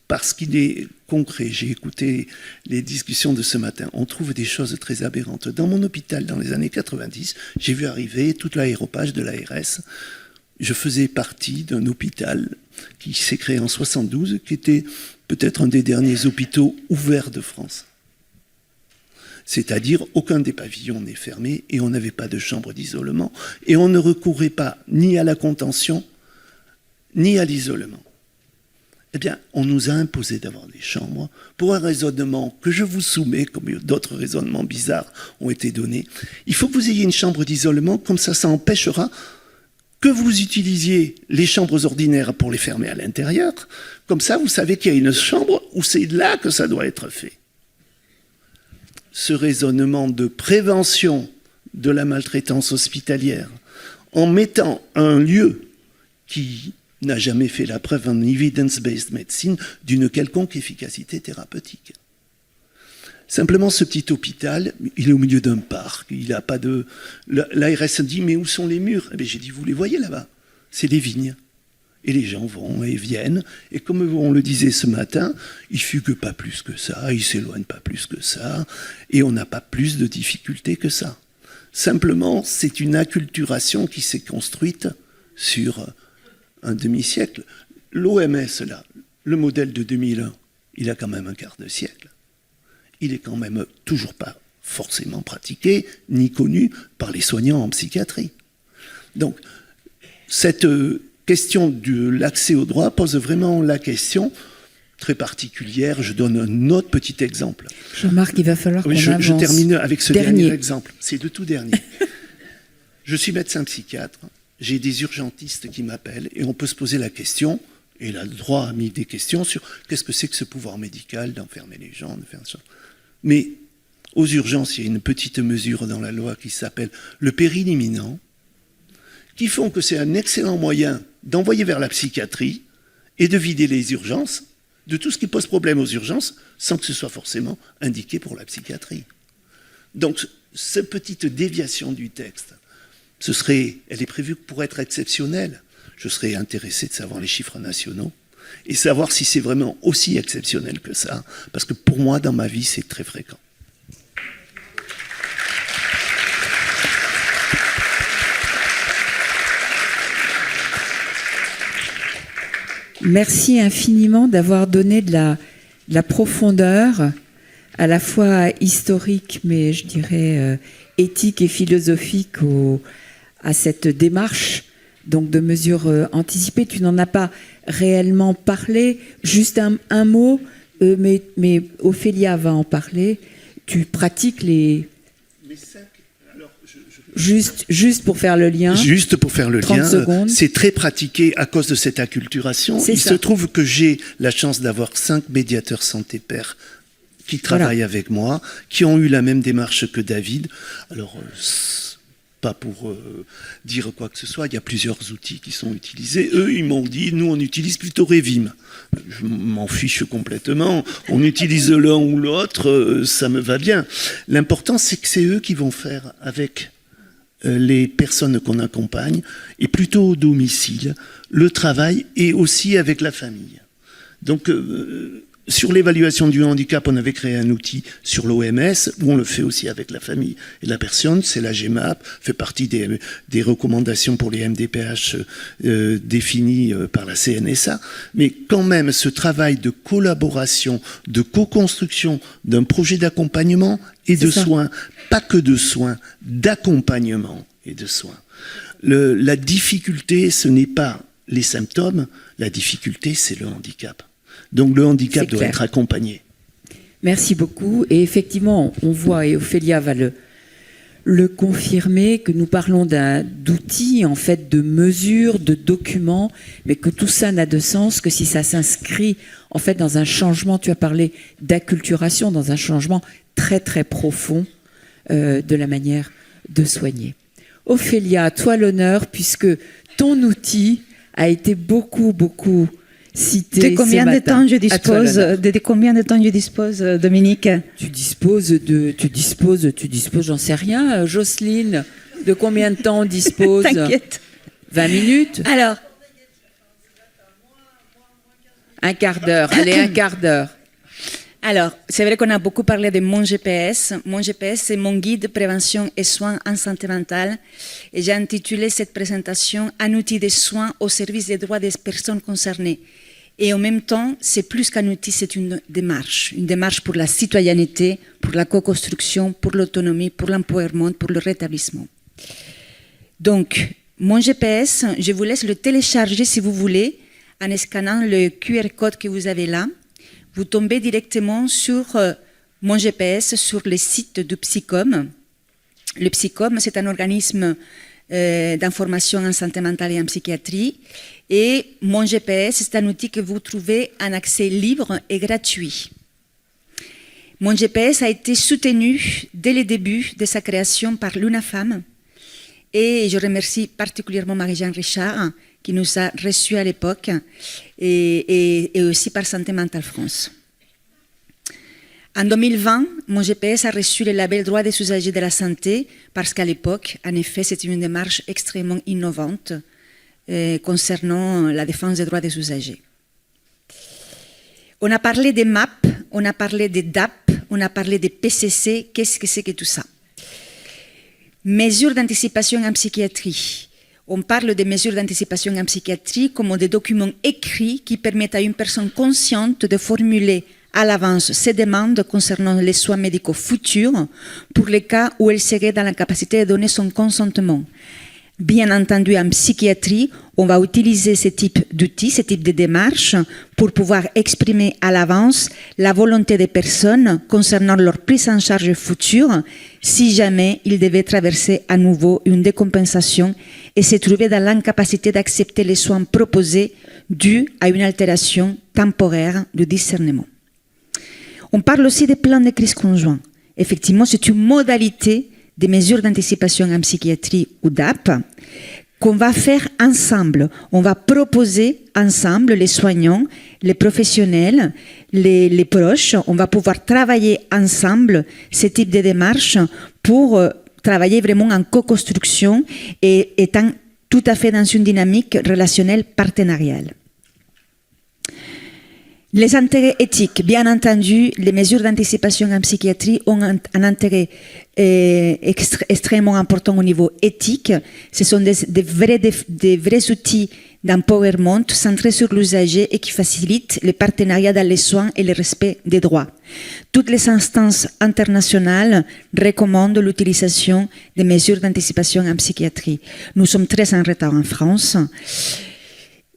parce qu'il est concret. J'ai écouté les discussions de ce matin. On trouve des choses très aberrantes. Dans mon hôpital, dans les années 90, j'ai vu arriver toute l'aéropage de l'ARS. Je faisais partie d'un hôpital qui s'est créé en 72, qui était peut-être un des derniers hôpitaux ouverts de France. C'est-à-dire, aucun des pavillons n'est fermé et on n'avait pas de chambre d'isolement. Et on ne recourait pas ni à la contention, ni à l'isolement. Eh bien, on nous a imposé d'avoir des chambres pour un raisonnement que je vous soumets, comme d'autres raisonnements bizarres ont été donnés. Il faut que vous ayez une chambre d'isolement, comme ça empêchera que vous utilisiez les chambres ordinaires pour les fermer à l'intérieur. Comme ça, vous savez qu'il y a une chambre où c'est là que ça doit être fait. Ce raisonnement de prévention de la maltraitance hospitalière, en mettant un lieu qui n'a jamais fait la preuve en evidence-based medicine d'une quelconque efficacité thérapeutique. Simplement, ce petit hôpital, il est au milieu d'un parc. Il n'a pas de. L'ARS dit, mais où sont les murs? Eh bien, j'ai dit, vous les voyez là-bas? C'est des vignes. Et les gens vont et viennent. Et comme on le disait ce matin, il fugue pas plus que ça, il s'éloigne pas plus que ça, et on n'a pas plus de difficultés que ça. Simplement, c'est une acculturation qui s'est construite sur un demi-siècle. L'OMS, là, le modèle de 2001, il a quand même un quart de siècle. Il est quand même toujours pas forcément pratiqué, ni connu par les soignants en psychiatrie. Donc, cette question de l'accès au droit pose vraiment la question très particulière. Je donne un autre petit exemple. Jean-Marc, il va falloir qu'on avance. Je termine avec ce dernier exemple. C'est le tout dernier. Je suis médecin psychiatre. J'ai des urgentistes qui m'appellent et on peut se poser la question, et il a le droit à mis des questions sur qu'est-ce que c'est que ce pouvoir médical d'enfermer les gens, de faire ça. Mais aux urgences, il y a une petite mesure dans la loi qui s'appelle le péril imminent, qui font que c'est un excellent moyen d'envoyer vers la psychiatrie et de vider les urgences de tout ce qui pose problème aux urgences sans que ce soit forcément indiqué pour la psychiatrie. Donc, cette petite déviation du texte, elle est prévue pour être exceptionnelle. Je serais intéressé de savoir les chiffres nationaux et savoir si c'est vraiment aussi exceptionnel que ça, parce que pour moi, dans ma vie, c'est très fréquent. Merci infiniment d'avoir donné de la profondeur, à la fois historique, mais je dirais éthique et philosophique à cette démarche donc de mesures anticipées. Tu n'en as pas réellement parlé, juste un mot, mais Ophélia va en parler. Tu pratiques les... Juste pour faire le lien. Juste pour faire le 30 lien, secondes. c'est très pratiqué à cause de cette acculturation. Il se trouve que j'ai la chance d'avoir 5 médiateurs santé pairs qui travaillent avec moi, qui ont eu la même démarche que David. Alors, pas pour dire quoi que ce soit, il y a plusieurs outils qui sont utilisés. Eux, ils m'ont dit, nous, on utilise plutôt Revim. Je m'en fiche complètement. On utilise l'un ou l'autre, ça me va bien. L'important, c'est que c'est eux qui vont faire avec les personnes qu'on accompagne, et plutôt au domicile, le travail et aussi avec la famille. Donc, sur l'évaluation du handicap, on avait créé un outil sur l'OMS, où on le fait aussi avec la famille et la personne, c'est la GEMAP, fait partie des recommandations pour les MDPH définies par la CNSA, mais quand même, ce travail de collaboration, de co-construction d'un projet d'accompagnement et de soins, pas que de soins, d'accompagnement et de soins. La difficulté, ce n'est pas les symptômes, la difficulté, c'est le handicap. Donc le handicap doit être accompagné. Merci beaucoup. Et effectivement, on voit, et Ophélia va le confirmer, que nous parlons d'outils, en fait, de mesures, de documents, mais que tout ça n'a de sens que si ça s'inscrit, en fait, dans un changement, tu as parlé d'acculturation, dans un changement très, très profond de la manière de soigner. Ophélia, toi l'honneur, puisque ton outil a été beaucoup cité de combien de temps je dispose, de combien de temps je dispose, Dominique? Tu disposes, j'en sais rien. Jocelyne, de combien de temps on dispose? T'inquiète. 20 minutes? Alors. Un quart d'heure. Allez, un quart d'heure. Alors, c'est vrai qu'on a beaucoup parlé de mon GPS. Mon GPS, c'est mon guide prévention et soins en santé mentale. Et j'ai intitulé cette présentation « Un outil de soins au service des droits des personnes concernées ». Et en même temps, c'est plus qu'un outil, c'est une démarche pour la citoyenneté, pour la co-construction, pour l'autonomie, pour l'empowerment, pour le rétablissement. Donc, mon GPS, je vous laisse le télécharger si vous voulez, en scannant le QR code que vous avez là. Vous tombez directement sur mon GPS, sur le site du Psycom. Le Psycom, c'est un organisme d'information en santé mentale et en psychiatrie. Et mon GPS, c'est un outil que vous trouvez en accès libre et gratuit. Mon GPS a été soutenu dès le début de sa création par l'UNAFAM. Et je remercie particulièrement Marie-Jeanne Richard, qui nous a reçus à l'époque, et aussi par Santé Mentale France. En 2020, mon GPS a reçu le label Droit des usagers de la santé, parce qu'à l'époque, en effet, c'était une démarche extrêmement innovante concernant la défense des droits des usagers. On a parlé des MAP, on a parlé des DAP, on a parlé des PCC. Qu'est-ce que c'est que tout ça? Mesures d'anticipation en psychiatrie. On parle des mesures d'anticipation en psychiatrie comme des documents écrits qui permettent à une personne consciente de formuler à l'avance ses demandes concernant les soins médicaux futurs pour les cas où elle serait dans la capacité de donner son consentement. Bien entendu, en psychiatrie, on va utiliser ce type d'outils, ce type de démarches pour pouvoir exprimer à l'avance la volonté des personnes concernant leur prise en charge future si jamais ils devaient traverser à nouveau une décompensation et se trouver dans l'incapacité d'accepter les soins proposés dus à une altération temporaire du discernement. On parle aussi des plans de crise conjoints. Effectivement, c'est une modalité des mesures d'anticipation en psychiatrie ou DAP qu'on va faire ensemble. On va proposer ensemble, les soignants, les professionnels, les proches, on va pouvoir travailler ensemble ce type de démarche pour travailler vraiment en co-construction et étant tout à fait dans une dynamique relationnelle partenariale. Les intérêts éthiques, bien entendu, les mesures d'anticipation en psychiatrie ont un intérêt extrêmement important au niveau éthique. Ce sont des vrais outils d'empowerment centrés sur l'usager et qui facilitent le partenariat dans les soins et le respect des droits. Toutes les instances internationales recommandent l'utilisation des mesures d'anticipation en psychiatrie. Nous sommes très en retard en France.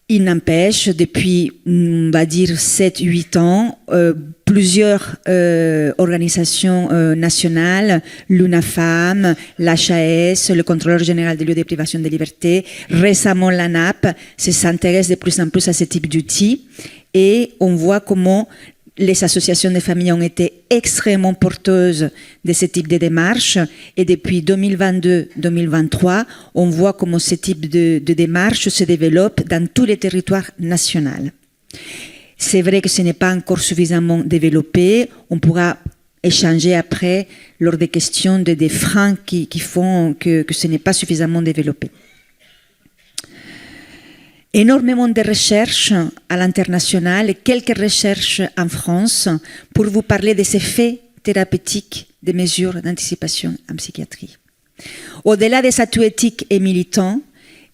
Il n'empêche, depuis, on va dire, 7-8 ans, plusieurs organisations nationales, l'UNAFAM, l'HAS, le contrôleur général des lieux de privation de liberté, récemment l'ANAP, s'intéressent de plus en plus à ce type d'outils et on voit comment les associations de familles ont été extrêmement porteuses de ce type de démarches et depuis 2022-2023, on voit comment ce type de démarche se développe dans tous les territoires nationaux. C'est vrai que ce n'est pas encore suffisamment développé. On pourra échanger après lors des questions des freins qui font que ce n'est pas suffisamment développé. Énormément de recherches à l'international et quelques recherches en France pour vous parler des effets thérapeutiques des mesures d'anticipation en psychiatrie. Au-delà des atouts éthiques et militants,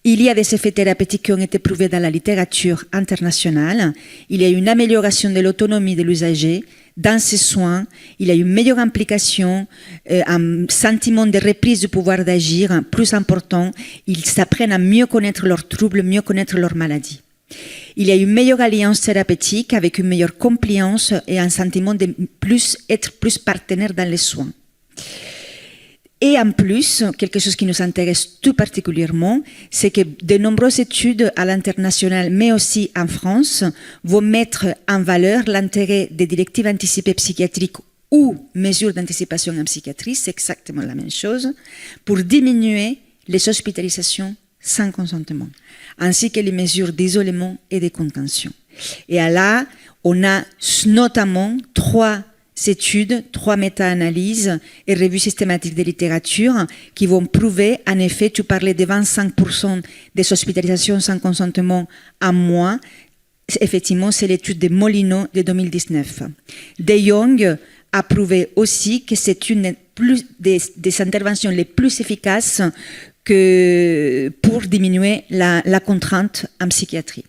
il y a des effets thérapeutiques qui ont été prouvés dans la littérature internationale. Il y a une amélioration de l'autonomie de l'usager dans ses soins. Il y a une meilleure implication, un sentiment de reprise du pouvoir d'agir plus important. Ils s'apprennent à mieux connaître leurs troubles, mieux connaître leurs maladies. Il y a une meilleure alliance thérapeutique avec une meilleure compliance et un sentiment de être plus partenaire dans les soins. Et en plus, quelque chose qui nous intéresse tout particulièrement, c'est que de nombreuses études à l'international, mais aussi en France, vont mettre en valeur l'intérêt des directives anticipées psychiatriques ou mesures d'anticipation en psychiatrie, c'est exactement la même chose, pour diminuer les hospitalisations sans consentement, ainsi que les mesures d'isolement et de contention. Et là, on a notamment 3 études, 3 méta-analyses et revues systématiques de littérature qui vont prouver, en effet, tu parlais de 25% des hospitalisations sans consentement en moins. Effectivement, c'est l'étude de Molino de 2019. De Jong a prouvé aussi que c'est une des interventions les plus efficaces que pour diminuer la contrainte en psychiatrie.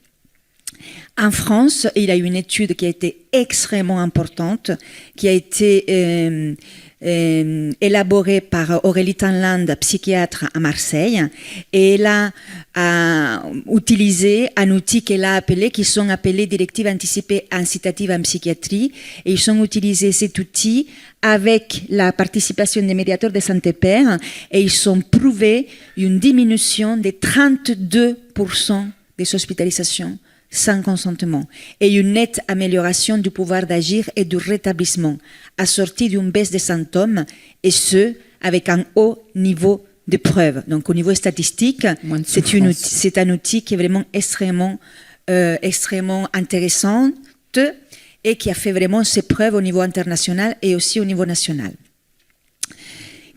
En France, il y a eu une étude qui a été extrêmement importante, qui a été élaborée par Aurélie Tanland, psychiatre à Marseille, et elle a utilisé un outil qui sont appelés directives anticipées incitatives en psychiatrie, et ils ont utilisé cet outil avec la participation des médiateurs de santé père, et ils ont prouvé une diminution de 32% des hospitalisations sans consentement et une nette amélioration du pouvoir d'agir et du rétablissement, assortie d'une baisse des symptômes, et ce, avec un haut niveau de preuves. Donc au niveau statistique, c'est un outil qui est vraiment extrêmement intéressant et qui a fait vraiment ses preuves au niveau international et aussi au niveau national.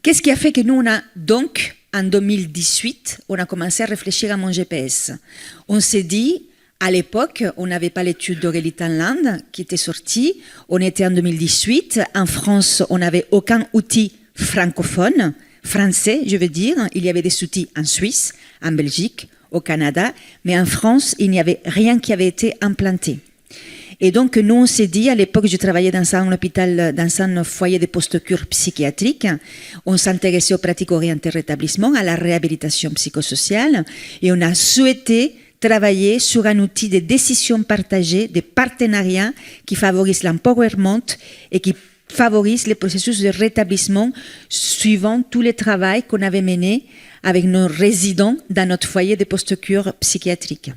Qu'est-ce qui a fait que nous, donc, en 2018, on a commencé à réfléchir à mon GPS. On s'est dit, à l'époque, on n'avait pas l'étude d'Aurélie Tanland qui était sortie. On était en 2018. En France, on n'avait aucun outil francophone, français, je veux dire. Il y avait des outils en Suisse, en Belgique, au Canada. Mais en France, il n'y avait rien qui avait été implanté. Et donc, nous, on s'est dit, à l'époque, je travaillais dans un hôpital, dans un foyer de post-cure psychiatrique. On s'intéressait aux pratiques orientées rétablissement, à la réhabilitation psychosociale. Et on a souhaité travailler sur un outil de décision partagée, de partenariat qui favorise l'empowerment et qui favorise les processus de rétablissement suivant tous les travaux qu'on avait menés avec nos résidents dans notre foyer de post-cure psychiatrique.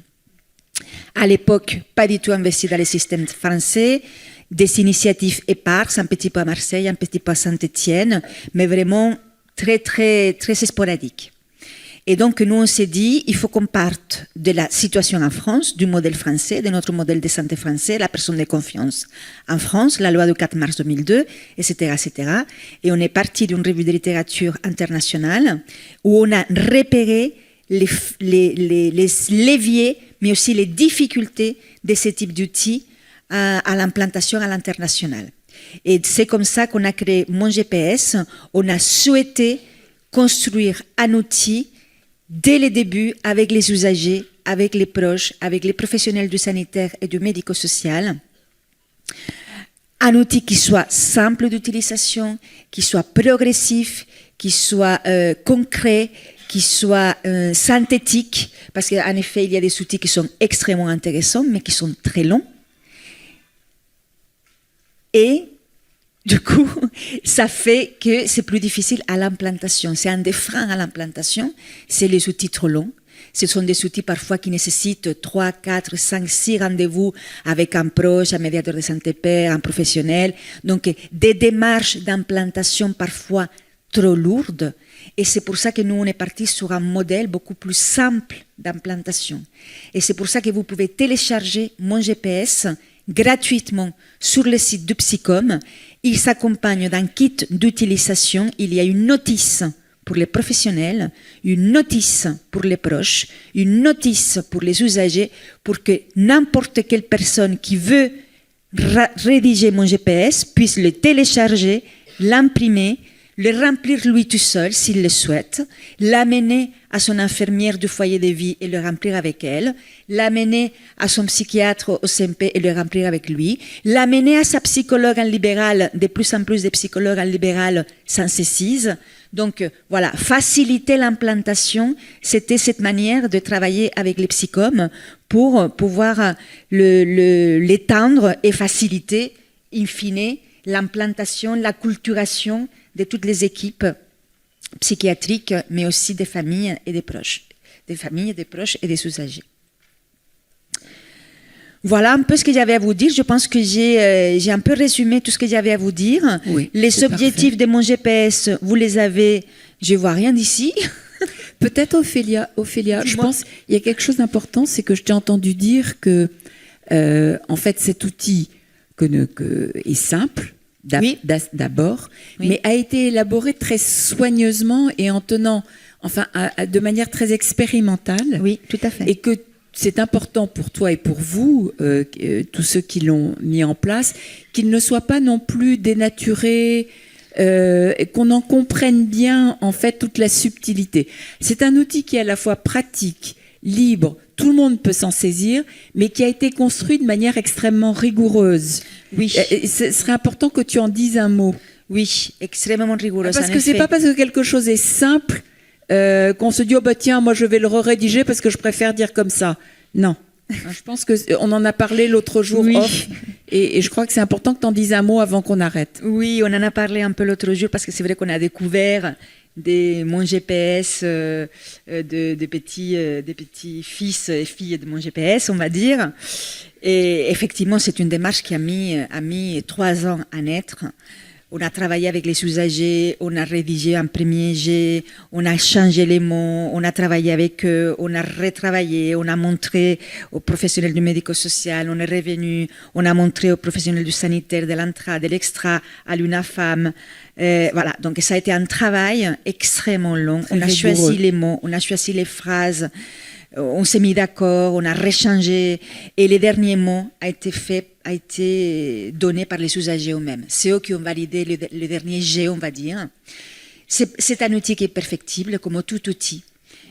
À l'époque, pas du tout investi dans les systèmes français, des initiatives éparses, un petit peu à Marseille, un petit peu à Saint-Étienne, mais vraiment très, très, très sporadique. Et donc, nous, on s'est dit, il faut qu'on parte de la situation en France, du modèle français, de notre modèle de santé français, la personne de confiance. En France, la loi du 4 mars 2002, etc., etc. Et on est parti d'une revue de littérature internationale où on a repéré les leviers, mais aussi les difficultés de ce type d'outils à l'implantation à l'international. Et c'est comme ça qu'on a créé Mon GPS. On a souhaité construire un outil dès le début avec les usagers, avec les proches, avec les professionnels du sanitaire et du médico-social. Un outil qui soit simple d'utilisation, qui soit progressif, qui soit concret, qui soit synthétique, parce qu'en effet, il y a des outils qui sont extrêmement intéressants, mais qui sont très longs. Et du coup, ça fait que c'est plus difficile à l'implantation. C'est un des freins à l'implantation, c'est les outils trop longs. Ce sont des outils parfois qui nécessitent 3, 4, 5, 6 rendez-vous avec un proche, un médiateur de santé père, un professionnel. Donc, des démarches d'implantation parfois trop lourdes. Et c'est pour ça que nous, on est parti sur un modèle beaucoup plus simple d'implantation. Et c'est pour ça que vous pouvez télécharger Mon GPS gratuitement sur le site du Psycom. Il s'accompagne d'un kit d'utilisation. Il y a une notice pour les professionnels, une notice pour les proches, une notice pour les usagers, pour que n'importe quelle personne qui veut rédiger Mon GPS puisse le télécharger, l'imprimer, le remplir lui tout seul s'il le souhaite, l'amener à son infirmière du foyer de vie et le remplir avec elle, l'amener à son psychiatre au CMP et le remplir avec lui, l'amener à sa psychologue en libéral, de plus en plus de psychologues en libéral s'en saisissent. Donc voilà, faciliter l'implantation, c'était cette manière de travailler avec les psychomes pour pouvoir l'étendre et faciliter, in fine, l'implantation, l'acculturation de toutes les équipes psychiatriques, mais aussi des familles et des proches, des familles, des proches et des usagers. Voilà un peu ce que j'avais à vous dire. Je pense que j'ai un peu résumé tout ce que j'avais à vous dire. Oui, les objectifs de mon GPS, vous les avez. Je vois rien d'ici. Peut-être Ophélia, je pense il y a quelque chose d'important, c'est que je t'ai entendu dire que en fait cet outil est simple. D'abord, oui, mais a été élaboré très soigneusement et en tenant, enfin, de manière très expérimentale. Oui, tout à fait. Et que c'est important pour toi et pour vous, tous ceux qui l'ont mis en place, qu'il ne soit pas non plus dénaturé, et qu'on en comprenne bien, en fait, toute la subtilité. C'est un outil qui est à la fois pratique, libre, tout le monde peut s'en saisir, mais qui a été construit de manière extrêmement rigoureuse. Oui, Ce serait important que tu en dises un mot. oui, extrêmement rigoureuse. Parce en que c'est effet. pas parce que quelque chose est simple qu'on se dit oh bah tiens moi je vais le rédiger parce que je préfère dire comme ça. Non. Je pense que on en a parlé l'autre jour Oui. off et je crois que c'est important que tu en dises un mot avant qu'on arrête. Oui, on en a parlé un peu l'autre jour parce que c'est vrai qu'on a découvert mon GPS des petits fils et filles de mon GPS, on va dire. Et effectivement, c'est une démarche qui a mis 3 ans à naître. On a travaillé avec les usagers, on a rédigé un premier jet, on a changé les mots, on a travaillé avec eux, on a retravaillé, on a montré aux professionnels du médico-social, on est revenu, on a montré aux professionnels du sanitaire, de l'intra, de l'extra, à l'UNAFAM. Voilà, donc ça a été un travail extrêmement long. On a choisi les mots, on a choisi les phrases. On s'est mis d'accord, on a réchangé et les derniers mots a été donné par les usagers eux-mêmes. C'est eux qui ont validé le dernier jet, on va dire. C'est un outil qui est perfectible, comme tout outil.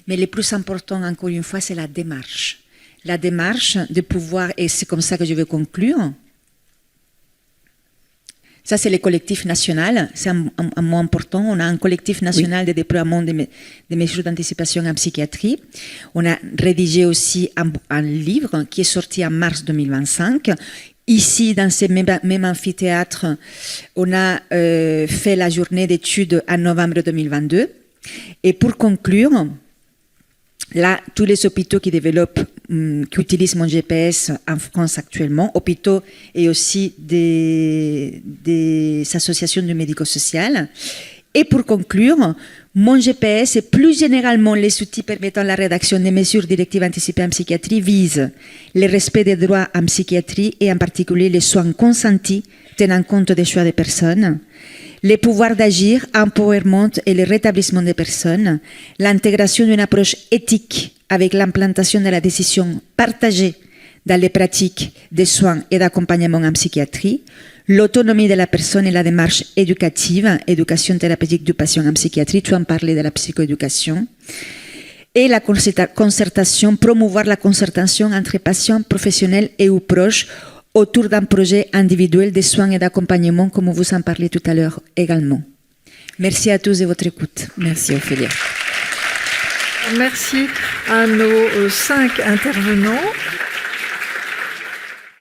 Mais le plus important, encore une fois, c'est la démarche. La démarche de pouvoir, et c'est comme ça que je vais conclure. Ça, c'est le collectif national. C'est un mot important. On a un collectif national de déploiement des mesures d'anticipation en psychiatrie. On a rédigé aussi un livre qui est sorti en mars 2025. Ici, dans ce même amphithéâtre, on a fait la journée d'études en novembre 2022. Et pour conclure, là, tous les hôpitaux qui développent, qui utilisent mon GPS en France actuellement, hôpitaux et aussi des associations du médico-social. Et pour conclure, mon GPS et plus généralement les outils permettant la rédaction des mesures directives anticipées en psychiatrie visent le respect des droits en psychiatrie et en particulier les soins consentis tenant compte des choix des personnes, les pouvoirs d'agir, empowerment et le rétablissement des personnes, l'intégration d'une approche éthique avec l'implantation de la décision partagée dans les pratiques des soins et d'accompagnement en psychiatrie, l'autonomie de la personne et la démarche éducative, éducation thérapeutique du patient en psychiatrie, tu en parlais de la psychoéducation, et la concertation, promouvoir la concertation entre patients, professionnels et ou proches autour d'un projet individuel de soins et d'accompagnement, comme vous en parlez tout à l'heure également. Merci à tous de votre écoute. Merci Ophélia. Merci à nos 5 intervenants.